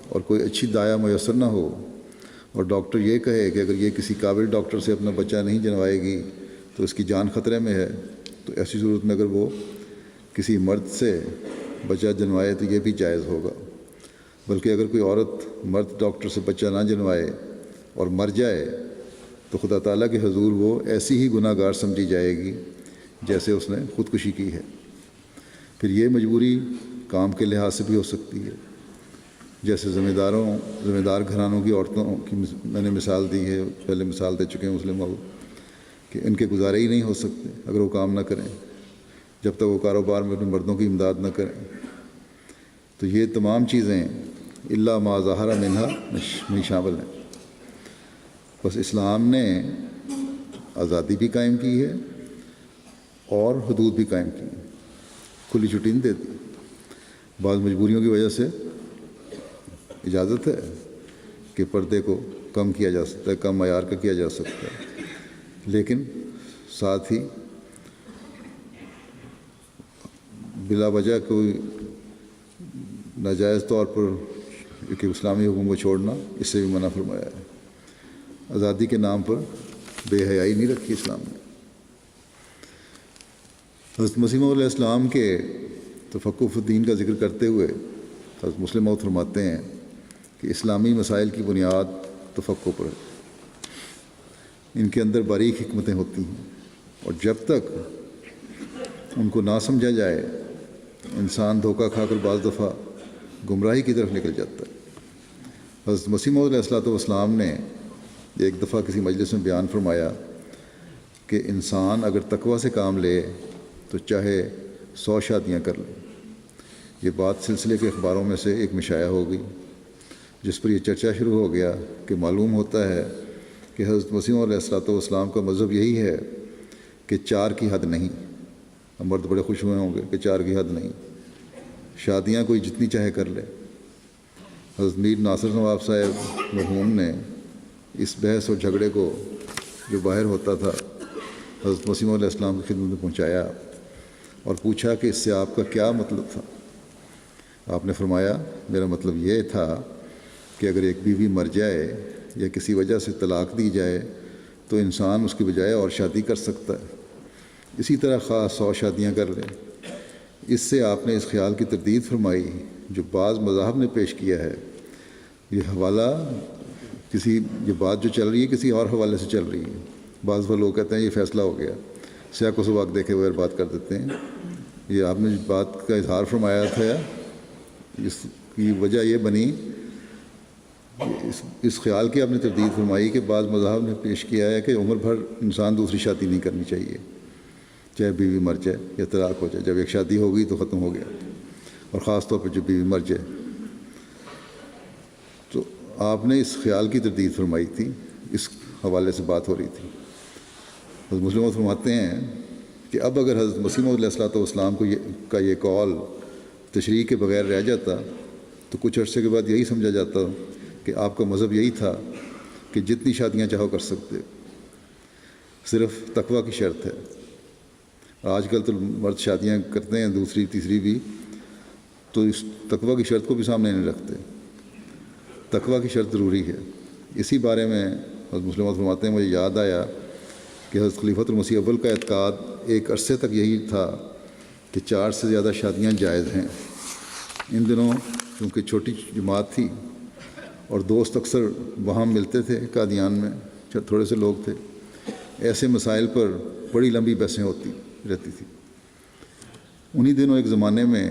اور کوئی اچھی دایا میسر نہ ہو اور ڈاکٹر یہ کہے کہ اگر یہ کسی قابل ڈاکٹر سے اپنا بچہ نہیں جنوائے گی تو اس کی جان خطرے میں ہے، تو ایسی صورت میں اگر وہ کسی مرد سے بچہ جنوائے تو یہ بھی جائز ہوگا۔ بلکہ اگر کوئی عورت مرد ڈاکٹر سے بچہ نہ جنوائے اور مر جائے تو خدا تعالیٰ کے حضور وہ ایسی ہی گناہ گار سمجھی جائے گی جیسے اس نے خودکشی کی ہے۔ پھر یہ مجبوری کام کے لحاظ سے بھی ہو سکتی ہے، جیسے ذمہ دار گھرانوں کی عورتوں کی میں نے مثال دی ہے، پہلے مثال دے چکے ہیں مسلم بھائی، کہ ان کے گزارے ہی نہیں ہو سکتے اگر وہ کام نہ کریں، جب تک وہ کاروبار میں اپنے مردوں کی امداد نہ کریں۔ تو یہ تمام چیزیں الا ما ظہر منہا میں شامل ہیں۔ بس اسلام نے آزادی بھی قائم کی ہے اور حدود بھی قائم کی ہیں، کھلی چھٹی نہیں دیتی۔ بعض مجبوریوں کی وجہ سے اجازت ہے کہ پردے کو کم کیا جا سکتا ہے، کم معیار کا کیا جا سکتا ہے، لیکن ساتھ ہی بلا وجہ کوئی ناجائز طور پر کہ اسلامی حکم کو چھوڑنا، اس سے بھی منع فرمایا ہے۔ آزادی کے نام پر بے حیائی نہیں رکھی اسلام نے۔ حضرت مسیح علیہ السلام کے تفقہ الدین کا ذکر کرتے ہوئے حضرت مسلم موعود فرماتے ہیں کہ اسلامی مسائل کی بنیاد تفقہ پر ہے، ان کے اندر باریک حکمتیں ہوتی ہیں، اور جب تک ان کو نہ سمجھا جائے انسان دھوکہ کھا کر بعض دفعہ گمراہی کی طرف نکل جاتا ہے۔ حضرت مسیح موعود علیہ السلام نے ایک دفعہ کسی مجلس میں بیان فرمایا کہ انسان اگر تقویٰ سے کام لے تو چاہے 100 شادیاں کر لے۔ یہ بات سلسلے کے اخباروں میں سے ایک میں شائع ہو گئی، جس پر یہ چرچا شروع ہو گیا کہ معلوم ہوتا ہے کہ حضرت مسیح علیہ السلام کا مذہب یہی ہے کہ 4 کی حد نہیں۔ مرد بڑے خوش ہوئے ہوں گے کہ 4 کی حد نہیں، شادیاں کوئی جتنی چاہے کر لے۔ حضرت میر ناصر نواب صاحب مرحوم نے اس بحث اور جھگڑے کو جو باہر ہوتا تھا حضرت مسیح علیہ السلام کی خدمت میں پہنچایا اور پوچھا کہ اس سے آپ کا کیا مطلب تھا۔ آپ نے فرمایا میرا مطلب یہ تھا کہ اگر ایک بیوی مر جائے یا کسی وجہ سے طلاق دی جائے تو انسان اس کی بجائے اور شادی کر سکتا ہے، اسی طرح خواہ 100 شادیاں کر لے۔ اس سے آپ نے اس خیال کی تردید فرمائی جو بعض مذاہب نے پیش کیا ہے۔ یہ حوالہ یہ بات جو چل رہی ہے کسی اور حوالے سے چل رہی ہے۔ بعض وہ لوگ کہتے ہیں یہ فیصلہ ہو گیا، سیاق و سباق دیکھے بغیر بات کر دیتے ہیں۔ یہ آپ نے بات کا اظہار فرمایا تھا، اس کی وجہ یہ بنی، اس خیال کی آپ نے تردید فرمائی کہ بعض مذاہب نے پیش کیا ہے کہ عمر بھر انسان دوسری شادی نہیں کرنی چاہیے، چاہے بیوی مر جائے یا طلاق ہو جائے. جب ایک شادی ہو گئی تو ختم ہو گیا, اور خاص طور پہ جب بیوی مر جائے. تو آپ نے اس خیال کی تردید فرمائی تھی, اس حوالے سے بات ہو رہی تھی. حضرت مسلم موعود فرماتے ہیں کہ اب اگر حضرت مسیح موعود علیہ الصلوۃ والسلام کا یہ قول تشریح کے بغیر رہ جاتا تو کچھ عرصے کے بعد یہی سمجھا جاتا کہ آپ کا مذہب یہی تھا کہ جتنی شادیاں چاہو کر سکتے, صرف تقوی کی شرط ہے. آج کل تو مرد شادیاں کرتے ہیں دوسری تیسری بھی, تو اس تقوی کی شرط کو بھی سامنے نہیں رکھتے. تقوی کی شرط ضروری ہے. اسی بارے میں حضرت مسلم موعود فرماتے ہیں مجھے یاد آیا کہ حضرت خلیفۃ المسیح اول کا اعتقاد ایک عرصے تک یہی تھا کہ 4 سے زیادہ شادیاں جائز ہیں. ان دنوں کیونکہ چھوٹی جماعت تھی اور دوست اکثر وہاں ملتے تھے قادیان میں, تھوڑے سے لوگ تھے, ایسے مسائل پر بڑی لمبی بحثیں ہوتی رہتی تھی. انہی دنوں ایک زمانے میں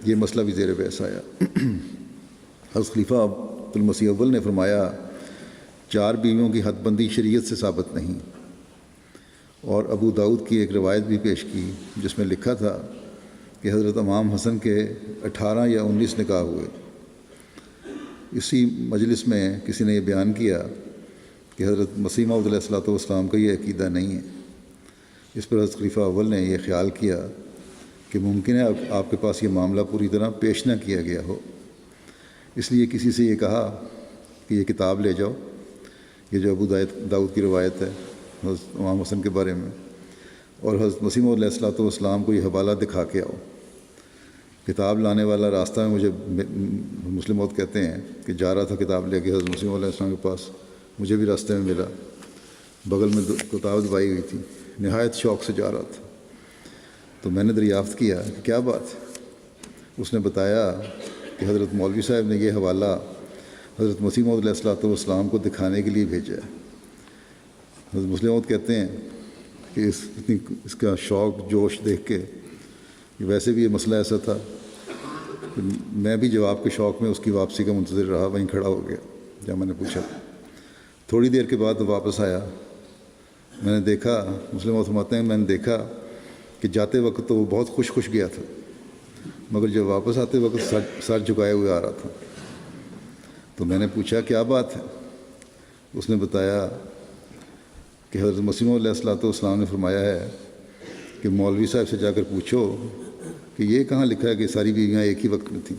یہ مسئلہ بھی زیر بحث آیا. حضرت خلیفہ عبد المسیح اول نے فرمایا 4 بیویوں کی حد بندی شریعت سے ثابت نہیں, اور ابو داؤد کی ایک روایت بھی پیش کی جس میں لکھا تھا کہ حضرت امام حسن کے 18 یا 19 نکاح ہوئے. اسی مجلس میں کسی نے یہ بیان کیا کہ حضرت مسیح موعود علیہ الصلوۃ والسلام کا یہ عقیدہ نہیں ہے. اس پر حضرت خلیفہ اول نے یہ خیال کیا کہ ممکن ہے آپ کے پاس یہ معاملہ پوری طرح پیش نہ کیا گیا ہو, اس لیے کسی سے یہ کہا کہ یہ کتاب لے جاؤ, یہ جو ابو داؤد کی روایت ہے حضرت امام حسن کے بارے میں, اور حضرت مسیح موعود علیہ الصلوۃ والسلام کو یہ حوالہ دکھا کے آؤ. کتاب لانے والا راستے میں مجھے مسلم موعود کہتے ہیں کہ جا رہا تھا کتاب لے کے حضرت مسیح موعود علیہ السلام کے پاس, مجھے بھی راستے میں ملا, بغل میں کتاب دبائی ہوئی تھی, نہایت شوق سے جا رہا تھا. تو میں نے دریافت کیا کہ کیا بات ہے. اس نے بتایا کہ حضرت مولوی صاحب نے یہ حوالہ حضرت مسیح موعود علیہ الصلوۃ والسلام کو دکھانے کے لیے بھیجا ہے. حضرت مسلم موعود کہتے ہیں کہ اس کا شوق جوش دیکھ کے, ویسے بھی یہ مسئلہ ایسا تھا کہ میں بھی جواب کے شوق میں اس کی واپسی کا منتظر رہا, وہیں کھڑا ہو گیا جب میں نے پوچھا. تھوڑی دیر کے بعد واپس آیا, میں نے دیکھا, مسلم موعود فرماتے ہیں میں نے دیکھا کہ جاتے وقت تو وہ بہت خوش گیا تھا, مگر جب واپس آتے وقت سر جھکائے ہوئے آ رہا تھا. تو میں نے پوچھا کیا بات ہے. اس نے بتایا کہ حضرت مسیح موعود علیہ الصلوۃ والسلام نے فرمایا ہے کہ مولوی صاحب سے جا کر پوچھو کہ یہ کہاں لکھا ہے کہ ساری بیویاں ایک ہی وقت میں تھیں.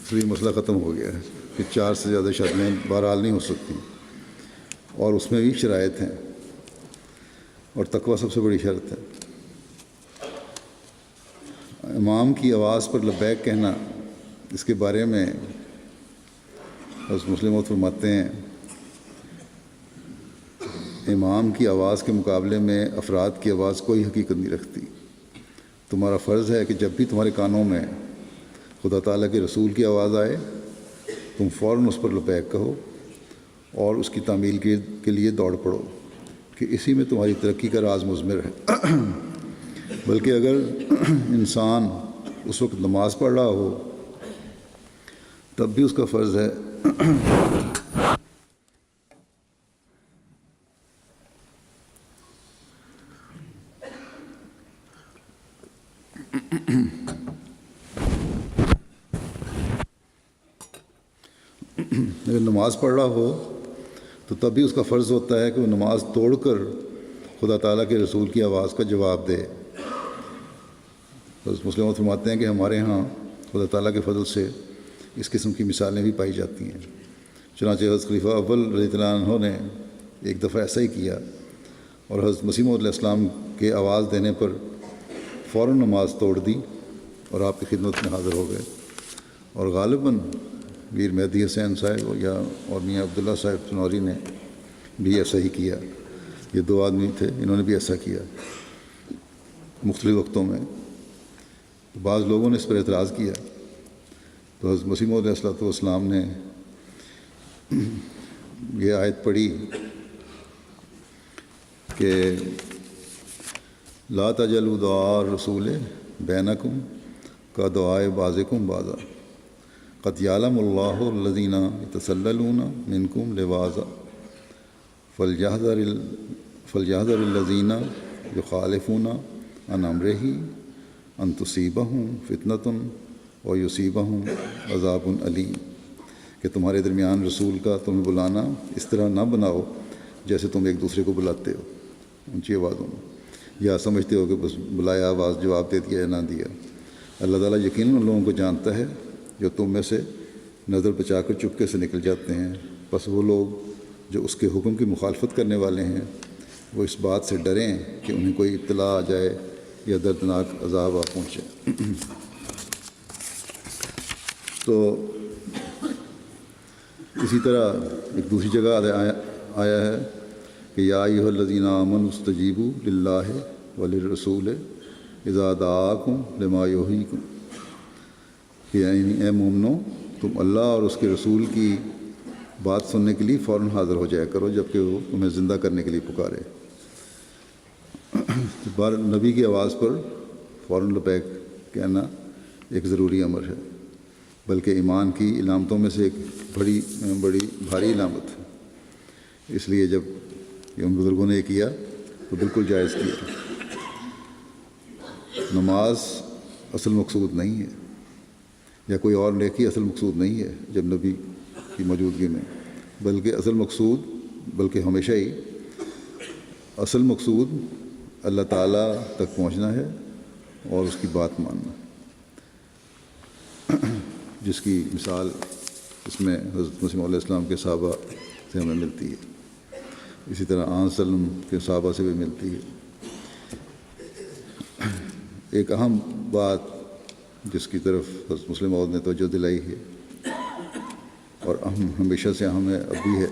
تو یہ مسئلہ ختم ہو گیا ہے کہ 4 سے زیادہ شادیاں بہرحال نہیں ہو سکتی, اور اس میں بھی شرائط ہیں, اور تقوی سب سے بڑی شرط ہے. امام کی آواز پر لبیک کہنا, اس کے بارے میں حضرت مسلم موعود فرماتے ہیں امام کی آواز کے مقابلے میں افراد کی آواز کوئی حقیقت نہیں رکھتی. تمہارا فرض ہے کہ جب بھی تمہارے کانوں میں خدا تعالیٰ کے رسول کی آواز آئے تم فوراً اس پر لبیک کہو اور اس کی تعمیل کے لیے دوڑ پڑو کہ اسی میں تمہاری ترقی کا راز مضمر ہے. بلکہ اگر انسان اس وقت نماز پڑھ رہا ہو تب بھی اس کا فرض ہے اگر نماز پڑھ رہا ہو تو تب بھی اس کا فرض ہوتا ہے کہ وہ نماز توڑ کر خدا تعالیٰ کے رسول کی آواز کا جواب دے. حضرت مسلم موعود فرماتے ہیں کہ ہمارے ہاں خدا تعالیٰ کے فضل سے اس قسم کی مثالیں بھی پائی جاتی ہیں. چنانچہ حضرت خلیفہ اول رضی اللہ عنہ نے ایک دفعہ ایسا ہی کیا, اور حضرت مسیح موعود علیہ السلام کے آواز دینے پر فوراً نماز توڑ دی اور آپ کی خدمت میں حاضر ہو گئے. اور غالباً میر مہدی حسین صاحب اور میاں عبداللہ صاحب چنوری نے بھی ایسا ہی کیا. یہ 2 آدمی تھے, انہوں نے بھی ایسا کیا مختلف وقتوں میں. بعض لوگوں نے اس پر اعتراض کیا تو حضرت مسیح موعود علیہ الصلوۃ والسلام نے یہ آیت پڑھی کہ لا تجعلوا دعاء الرسول بینکم کا دعائے بعضکم بعضا قد یعلم اللہ الذین یتسللون منکم لواذا فلیحذر الذین یخالفون عن امرہ ان تصیبہم فتنۃ و یصیبہم عذاب علیم، کہ تمہارے درمیان رسول کا تمہیں بلانا اس طرح نہ بناؤ جیسے تم ایک دوسرے کو بلاتے ہو اونچی آوازوں میں، یا سمجھتے ہو کہ بس بلایا آواز جواب دے دیا یا نہ دیا۔ اللہ تعالیٰ یقیناً ان لوگوں کو جانتا ہے جو تم میں سے نظر بچا کر چپکے سے نکل جاتے ہیں، پس وہ لوگ جو اس کے حکم کی مخالفت کرنے والے ہیں وہ اس بات سے ڈریں کہ انہیں کوئی اطلاع آ جائے یا دردناک عذاب آ پہنچے۔ تو اسی طرح ایک دوسری جگہ آیا ہے کہ یا ایھا الذین آمنوا استجیبوا للہ وللرسول اذا دعاکم لما یحییکم، کہ یعنی اے مومنو تم اللہ اور اس کے رسول کی بات سننے کے لیے فوراً حاضر ہو جایا کرو جب کہ وہ تمہیں زندہ کرنے کے لیے پکارے۔ نبی کی آواز پر فوراً لبیک کہنا ایک ضروری امر ہے، بلکہ ایمان کی علامتوں میں سے ایک بڑی بھاری علامت ہے، اس لیے جب یہ ان بزرگوں نے یہ کیا تو بالکل جائز کیا۔ نماز اصل مقصود نہیں ہے یا کوئی اور نیکی اصل مقصود نہیں ہے جب نبی کی موجودگی میں، بلکہ ہمیشہ ہی اصل مقصود اللہ تعالیٰ تک پہنچنا ہے اور اس کی بات ماننا، جس کی مثال اس میں حضرت مسیح علیہ السلام کے صحابہ سے ہمیں ملتی ہے، اسی طرح آن وسلم کے صحابہ سے بھی ملتی ہے۔ ایک اہم بات جس کی طرف حضرت مسلم موعود نے توجہ دلائی ہے اور ہمیشہ سے اہم ہے، اب بھی ہے،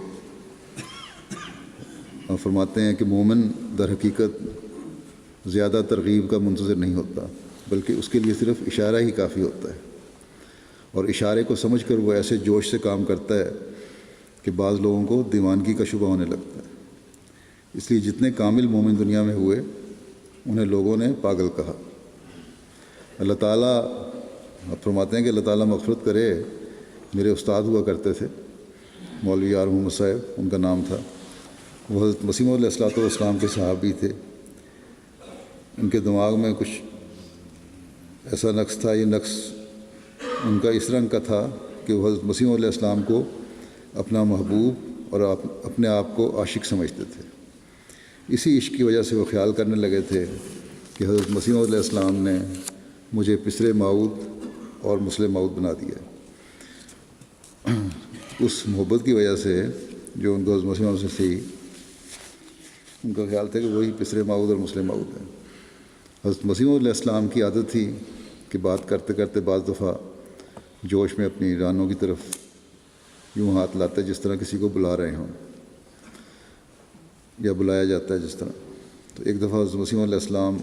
اور فرماتے ہیں کہ مومن در حقیقت زیادہ ترغیب کا منتظر نہیں ہوتا، بلکہ اس کے لیے صرف اشارہ ہی کافی ہوتا ہے، اور اشارے کو سمجھ کر وہ ایسے جوش سے کام کرتا ہے کہ بعض لوگوں کو دیوانگی کا شبہ ہونے لگتا ہے۔ اس لیے جتنے کامل مومن دنیا میں ہوئے انہیں لوگوں نے پاگل کہا۔ اللہ تعالیٰ فرماتے ہیں کہ اللہ تعالیٰ مغفرت کرے، میرے استاد ہوا کرتے تھے مولوی یار محمد صاحب ان کا نام تھا، وہ حضرت مسیح موعود علیہ السلام کے صحابی تھے۔ ان کے دماغ میں کچھ ایسا نقص تھا، یہ نقص ان کا اس رنگ کا تھا کہ وہ حضرت مسیح موعود علیہ السلام کو اپنا محبوب اور اپنے آپ کو عاشق سمجھتے تھے۔ اسی عشق کی وجہ سے وہ خیال کرنے لگے تھے کہ حضرت مسیح موعود علیہ السلام نے مجھے پسرے موعود اور مسلم موعود بنا دیا۔ اس محبت کی وجہ سے جو ان کو حضرت مسیح موعود سے تھی، ان کا خیال تھا کہ وہی پسرے موعود اور مسلم موعود ہے۔ حضرت مسیح موعود علیہ السلام کی عادت تھی کہ بات کرتے کرتے بعض دفعہ جوش میں اپنی رانوں کی طرف یوں ہاتھ لاتے جس طرح کسی کو بلا رہے ہوں یا بلایا جاتا ہے جس طرح۔ تو ایک دفعہ حضرت مسیح علیہ السلام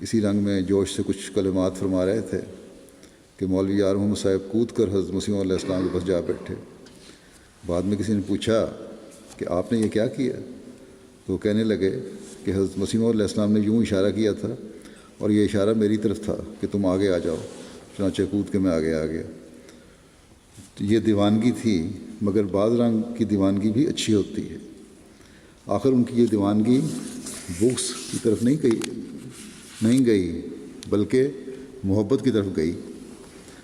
اسی رنگ میں جوش سے کچھ کلمات فرما رہے تھے کہ مولوی یار محمد صاحب کود کر حضرت مسیح علیہ السلام کے پاس جا بیٹھے۔ بعد میں کسی نے پوچھا کہ آپ نے یہ کیا کیا؟ تو وہ کہنے لگے کہ حضرت مسیح علیہ السلام نے یوں اشارہ کیا تھا اور یہ اشارہ میری طرف تھا کہ تم آگے آ جاؤ، چنانچہ کود کے میں آگے آ گیا۔ تو یہ دیوانگی تھی، مگر بعض رنگ کی دیوانگی بھی اچھی ہوتی ہے۔ آخر ان کی یہ دیوانگی بغض کی طرف نہیں گئی بلکہ محبت کی طرف گئی۔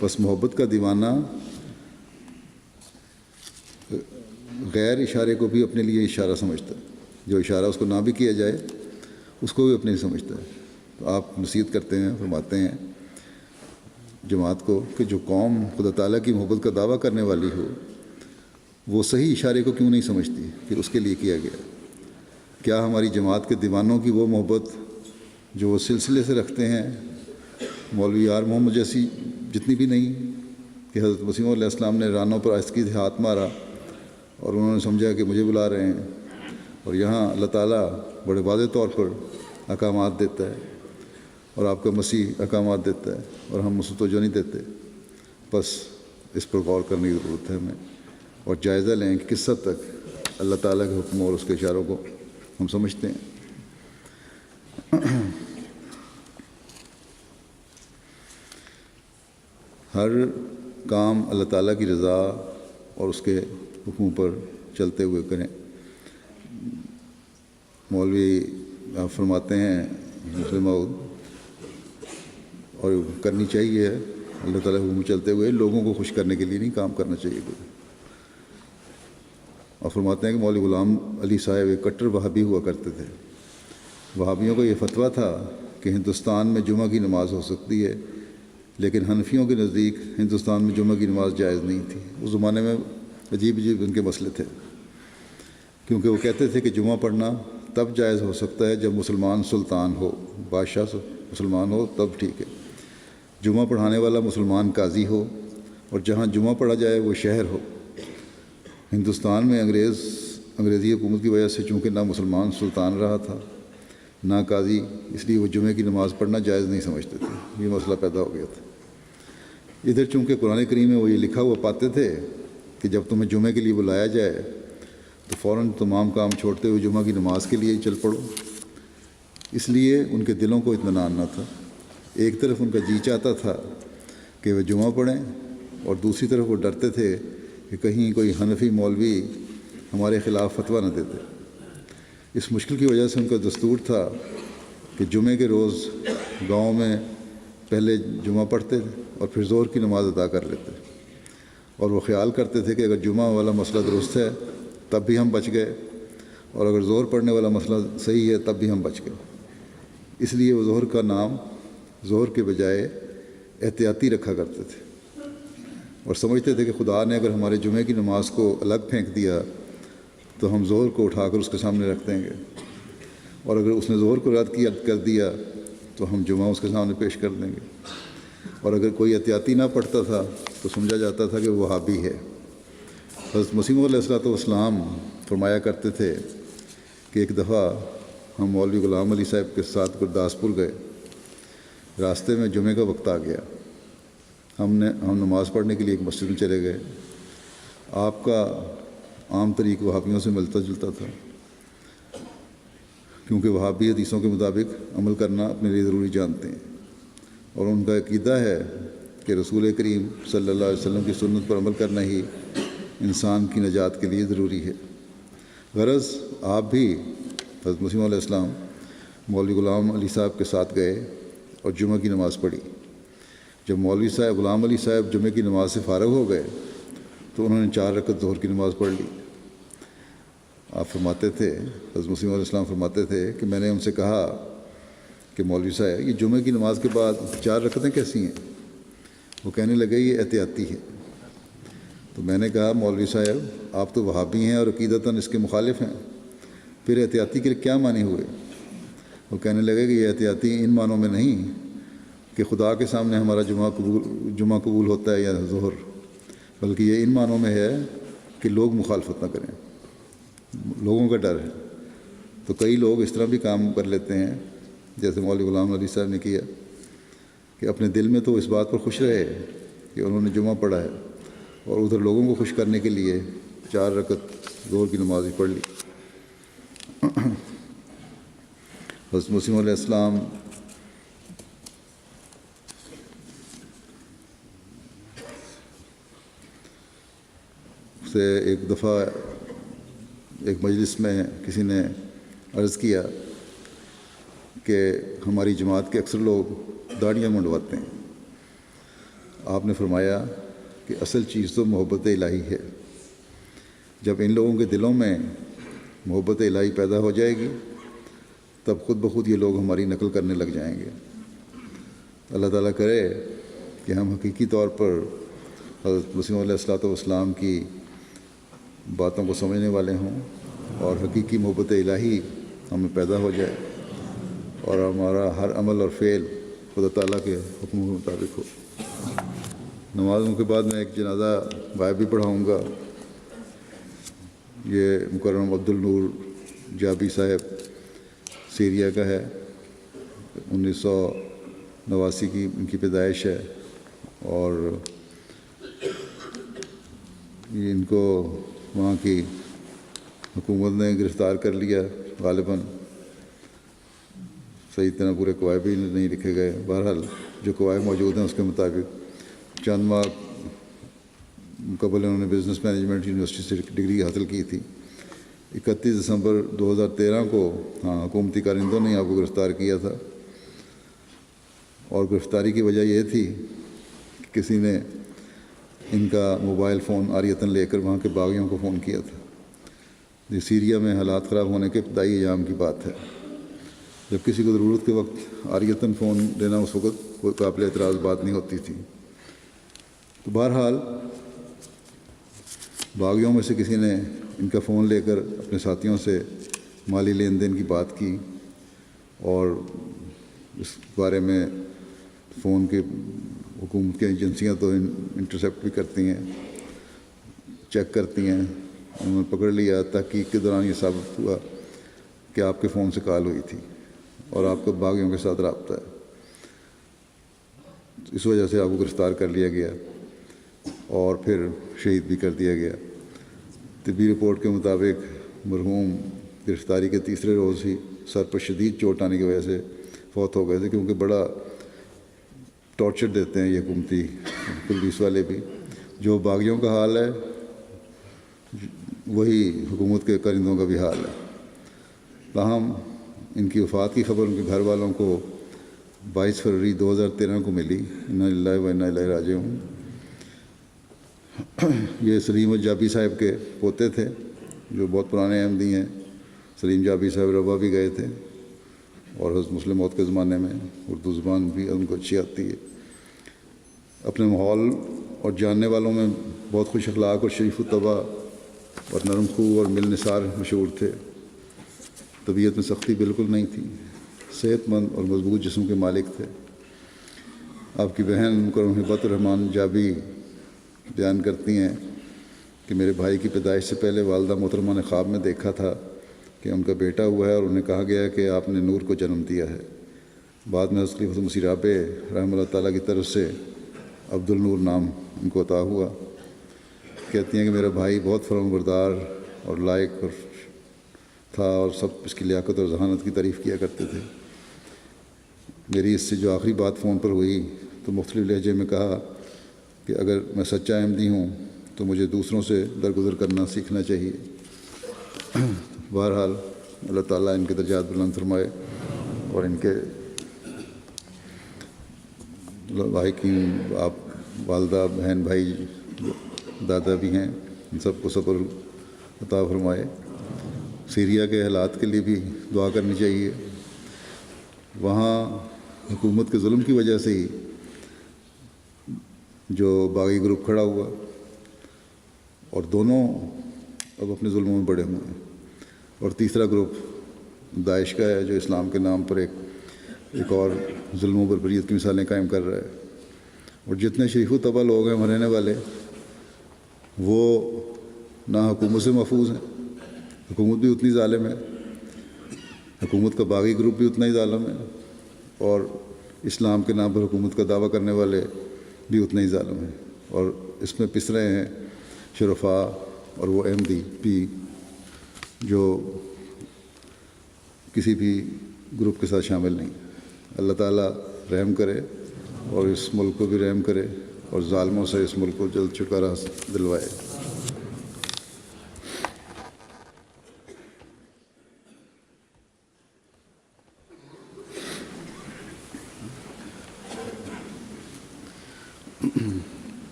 بس محبت کا دیوانہ غیر اشارے کو بھی اپنے لیے اشارہ سمجھتا ہے، جو اشارہ اس کو نہ بھی کیا جائے اس کو بھی اپنے لیے سمجھتا ہے۔ تو آپ نصیحت کرتے ہیں، فرماتے ہیں جماعت کو کہ جو قوم خدا تعالیٰ کی محبت کا دعویٰ کرنے والی ہو وہ صحیح اشارے کو کیوں نہیں سمجھتی کہ اس کے لیے کیا گیا؟ کیا ہماری جماعت کے دیوانوں کی وہ محبت جو وہ سلسلے سے رکھتے ہیں مولوی یار محمد جیسی جتنی بھی نہیں کہ حضرت مسیح علیہ السلام نے رانوں پر آہستگی سے ہاتھ مارا اور انہوں نے سمجھا کہ مجھے بلا رہے ہیں، اور یہاں اللہ تعالیٰ بڑے واضح طور پر احکامات دیتا ہے اور آپ کا مسیح احکامات دیتا ہے اور ہم اس کو توجہ نہیں دیتے۔ بس اس پر غور کرنے کی ضرورت ہے ہمیں، اور جائزہ لیں کہ کس حد تک اللہ تعالیٰ کے حکم اور اس کے اشاروں کو ہم سمجھتے ہیں۔ ہر کام اللہ تعالیٰ کی رضا اور اس کے حکموں پر چلتے ہوئے کریں۔ مولوی آپ فرماتے ہیں مسلم مود، اور کرنی چاہیے اللہ تعالیٰ کے حکم چلتے ہوئے، لوگوں کو خوش کرنے کے لیے نہیں کام کرنا چاہیے کوئی۔ اور فرماتے ہیں کہ مولوی غلام علی صاحب ایک کٹر وہابی ہوا کرتے تھے۔ وہابیوں کا یہ فتویٰ تھا کہ ہندوستان میں جمعہ کی نماز ہو سکتی ہے، لیکن حنفیوں کے نزدیک ہندوستان میں جمعہ کی نماز جائز نہیں تھی۔ اس زمانے میں عجیب عجیب ان کے مسئلے تھے، کیونکہ وہ کہتے تھے کہ جمعہ پڑھنا تب جائز ہو سکتا ہے جب مسلمان سلطان ہو، بادشاہ مسلمان ہو تب ٹھیک ہے، جمعہ پڑھانے والا مسلمان قاضی ہو، اور جہاں جمعہ پڑھا جائے وہ شہر ہو۔ ہندوستان میں انگریزی حکومت کی وجہ سے چونکہ نہ مسلمان سلطان رہا تھا نہ قاضی، اس لیے وہ جمعے کی نماز پڑھنا جائز نہیں سمجھتے تھے، یہ مسئلہ پیدا ہو گیا تھا۔ ادھر چونکہ قرآن کریم میں وہ یہ لکھا ہوا پاتے تھے کہ جب تمہیں جمعے کے لیے بلایا جائے تو فوراً تمام کام چھوڑتے ہوئے جمعہ کی نماز کے لیے ہی چل پڑو، اس لیے ان کے دلوں کو اطمینان نہ تھا۔ ایک طرف ان کا جی چاہتا تھا کہ وہ جمعہ پڑھیں، اور دوسری طرف وہ ڈرتے تھے کہ کہیں کوئی حنفی مولوی ہمارے خلاف فتویٰ نہ دیتے۔ اس مشکل کی وجہ سے ان کا دستور تھا کہ جمعے کے روز گاؤں میں پہلے جمعہ پڑھتے اور پھر ظہر کی نماز ادا کر لیتے، اور وہ خیال کرتے تھے کہ اگر جمعہ والا مسئلہ درست ہے تب بھی ہم بچ گئے، اور اگر ظہر پڑھنے والا مسئلہ صحیح ہے تب بھی ہم بچ گئے۔ اس لیے وہ ظہر کا نام ظہر کے بجائے احتیاطی رکھا کرتے تھے، اور سمجھتے تھے کہ خدا نے اگر ہمارے جمعے کی نماز کو الگ پھینک دیا تو ہم ظہر کو اٹھا کر اس کے سامنے رکھ دیں گے، اور اگر اس نے ظہر کو رد کر دیا تو ہم جمعہ اس کے سامنے پیش کر دیں گے، اور اگر کوئی احتیاطی نہ پڑھتا تھا تو سمجھا جاتا تھا کہ وہ وہابی ہے۔ حضرت مسیح علیہ السلام فرمایا کرتے تھے کہ ایک دفعہ ہم مولوی غلام علی صاحب کے ساتھ گرداسپور گئے، راستے میں جمعے کا وقت آ گیا، ہم نماز پڑھنے کے لیے ایک مسجد میں چلے گئے۔ آپ کا عام طریق وہابیوں سے ملتا جلتا تھا، کیونکہ وہابی حدیثوں کے مطابق عمل کرنا اپنے لیے ضروری جانتے ہیں، اور ان کا عقیدہ ہے کہ رسول کریم صلی اللہ علیہ وسلم کی سنت پر عمل کرنا ہی انسان کی نجات کے لیے ضروری ہے۔ غرض آپ بھی حضرت مسیح علیہ السلام مولوی غلام علی صاحب کے ساتھ گئے اور جمعہ کی نماز پڑھی۔ جب مولوی غلام علی صاحب جمعہ کی نماز سے فارغ ہو گئے تو انہوں نے 4 رکعت ظہر کی نماز پڑھ لی۔ آپ فرماتے تھے، حضرت مسیح علیہ السلام فرماتے تھے کہ میں نے ان سے کہا کہ مولوی صاحب یہ جمعہ کی نماز کے بعد 4 رکعتیں کیسی ہیں؟ وہ کہنے لگے یہ احتیاطی ہے۔ تو میں نے کہا مولوی صاحب آپ تو وہابی ہیں اور عقیدتاً اس کے مخالف ہیں، پھر احتیاطی کے کیا معنی ہوئے؟ وہ کہنے لگے کہ یہ احتیاطی ان معنوں میں نہیں کہ خدا کے سامنے ہمارا جمعہ قبول ہوتا ہے یا ظہر، بلکہ یہ ان معنوں میں ہے کہ لوگ مخالفت نہ کریں، لوگوں کا ڈر ہے۔ تو کئی لوگ اس طرح بھی کام کر لیتے ہیں جیسے مولوی غلام علی صاحب نے کیا، کہ اپنے دل میں تو اس بات پر خوش رہے کہ انہوں نے جمعہ پڑھا ہے، اور ادھر لوگوں کو خوش کرنے کے لیے 4 رکعت ظہر کی نماز ہی پڑھ لی۔ حضرت مسیح علیہ السلام سے ایک دفعہ ایک مجلس میں کسی نے عرض کیا کہ ہماری جماعت کے اکثر لوگ داڑھیاں منڈواتے ہیں۔ آپ نے فرمایا کہ اصل چیز تو محبت الہی ہے، جب ان لوگوں کے دلوں میں محبت الہی پیدا ہو جائے گی تب خود بخود یہ لوگ ہماری نقل کرنے لگ جائیں گے۔ اللہ تعالیٰ کرے کہ ہم حقیقی طور پر حضرت مسیح علیہ السلام کی باتوں کو سمجھنے والے ہوں، اور حقیقی محبت الہی ہمیں پیدا ہو جائے، اور ہمارا ہر عمل اور فعل خدا تعالیٰ کے حکم کے مطابق ہو۔ نمازوں کے بعد میں ایک جنازہ غائب بھی پڑھاؤں گا۔ یہ مکرم عبد النور جابی صاحب سیریا کا ہے، 1989 کی ان کی پیدائش ہے، اور ان کو وہاں کی حکومت نے گرفتار کر لیا، غالباً صحیح طرح پورے قواعد بھی نہیں لکھے گئے۔ بہرحال جو قواعد موجود ہیں اس کے مطابق چند ماہ قبل انہوں نے بزنس مینجمنٹ یونیورسٹی سے ڈگری حاصل کی تھی، 31 دسمبر 2013 کو حکومتی کارندوں نے آپ کو گرفتار کیا تھا، اور گرفتاری کی وجہ یہ تھی کہ کسی نے ان کا موبائل فون عاریتاً لے کر وہاں کے باغیوں کو فون کیا تھا۔ یہ سیریا میں حالات خراب ہونے کے ابتدائی ایام کی بات ہے، جب کسی کو ضرورت کے وقت عاریتاً فون دینا اس وقت کوئی قابل اعتراض بات نہیں ہوتی تھی۔ تو بہرحال باغیوں میں سے کسی نے ان کا فون لے کر اپنے ساتھیوں سے مالی لین دین کی بات کی، اور اس بارے میں فون کے حکومت کی ایجنسیاں تو انٹرسیپٹ بھی کرتی ہیں، چیک کرتی ہیں۔ انہوں نے پکڑ لیا، تحقیق کے دوران یہ ثابت ہوا کہ آپ کے فون سے کال ہوئی تھی اور آپ کا باغیوں کے ساتھ رابطہ ہے۔ اس وجہ سے آپ کو گرفتار کر لیا گیا اور پھر شہید بھی کر دیا گیا۔ طبی رپورٹ کے مطابق مرحوم گرفتاری کے تیسرے روز ہی سر پر شدید چوٹ آنے کی وجہ سے فوت ہو گئے تھے، کیونکہ بڑا ٹارچر دیتے ہیں یہ حکومتی پولیس والے بھی۔ جو باغیوں کا حال ہے وہی حکومت کے کارندوں کا بھی حال ہے۔ تاہم ان کی وفات کی خبر ان کے گھر والوں کو 22 فروری 2013 کو ملی۔ انا للہ و انا الیہ راجعون۔ یہ سلیم جابی صاحب کے پوتے تھے، جو بہت پرانے احمدی ہیں۔ سلیم جابی صاحب ربا بھی گئے تھے، اور حضرت مسلم موت کے زمانے میں اردو زبان بھی ان کو اچھی آتی ہے۔ اپنے ماحول اور جاننے والوں میں بہت خوش اخلاق اور شریف الطبع اور نرم خو اور مل نثار مشہور تھے۔ طبیعت میں سختی بالکل نہیں تھی، صحت مند اور مضبوط جسم کے مالک تھے۔ آپ کی بہن مکرم ہبت الرحمان جابی بیان کرتی ہیں کہ میرے بھائی کی پیدائش سے پہلے والدہ محترمہ نے خواب میں دیکھا تھا کہ ان کا بیٹا ہوا ہے، اور انہیں کہا گیا کہ آپ نے نور کو جنم دیا ہے۔ بعد میں حضرت خلیفۃ مسیح رابع رحمہ اللہ تعالیٰ کی طرف سے عبد النور نام ان کو عطا ہوا۔ کہتی ہیں کہ میرا بھائی بہت فرمانبردار اور لائق اور تھا، اور سب اس کی لیاقت اور ذہانت کی تعریف کیا کرتے تھے۔ میری اس سے جو آخری بات فون پر ہوئی تو مختلف لہجے میں کہا کہ اگر میں سچا احمدی ہوں تو مجھے دوسروں سے درگزر کرنا سیکھنا چاہیے۔ بہرحال اللہ تعالیٰ ان کے درجات بلند فرمائے، اور ان کے لائقین آپ والدہ، بہن، بھائی، دادا بھی ہیں، ان سب کو صبر عطا فرمائے۔ سیریا کے حالات کے لیے بھی دعا کرنی چاہیے۔ وہاں حکومت کے ظلم کی وجہ سے ہی جو باغی گروپ کھڑا ہوا، اور دونوں اب اپنے ظلموں میں بڑے ہوئے ہیں، اور تیسرا گروپ داعش کا ہے، جو اسلام کے نام پر ایک اور ظلم و بربریت کی مثالیں قائم کر رہا ہے۔ اور جتنے شریف و طبع لوگ ہیں وہاں رہنے والے، وہ نہ حکومت سے محفوظ ہیں، حکومت بھی اتنی ظالم ہے، حکومت کا باغی گروپ بھی اتنا ہی ظالم ہے، اور اسلام کے نام پر حکومت کا دعویٰ کرنے والے بھی اتنے ہی ظالم ہیں۔ اور اس میں پس رہے ہیں شرفاء اور وہ احمدی بھی جو کسی بھی گروپ کے ساتھ شامل نہیں۔ اللہ تعالیٰ رحم کرے، اور اس ملک کو بھی رحم کرے، اور ظالموں سے اس ملک کو جلد چھٹکارا دلوائے۔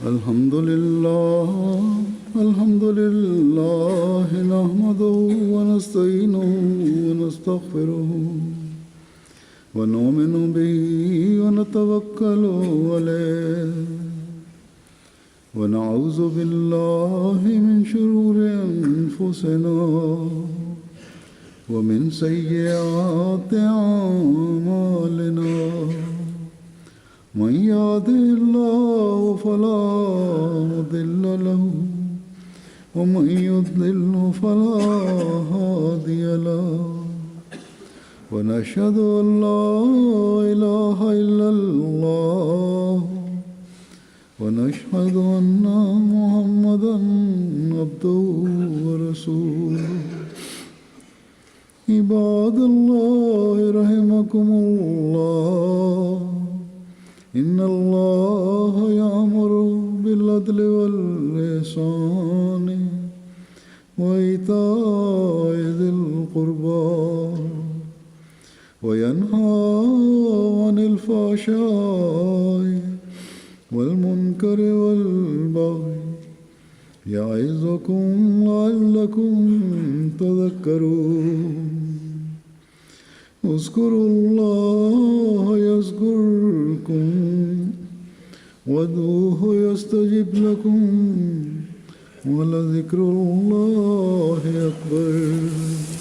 الحمد لله نحمده ونستعينه ونستغفره ونؤمن به ونتوكل عليه ونعوذ بالله من شرور أنفسنا ومن سيئات أعمالنا من يهده الله فلا مضل له ومن يضلل فلا هادي له ونشهد أن لا إله إلا الله ونشهد أن محمدا عبده ورسوله عباد الله رحمكم الله إن الله يأمر بالعدل والإحسان الفحشاء والمنكر والبغي يعظكم لعلكم تذكرون اذكروا الله يذكركم وادعوه يستجب لكم ولذكر الله أكبر.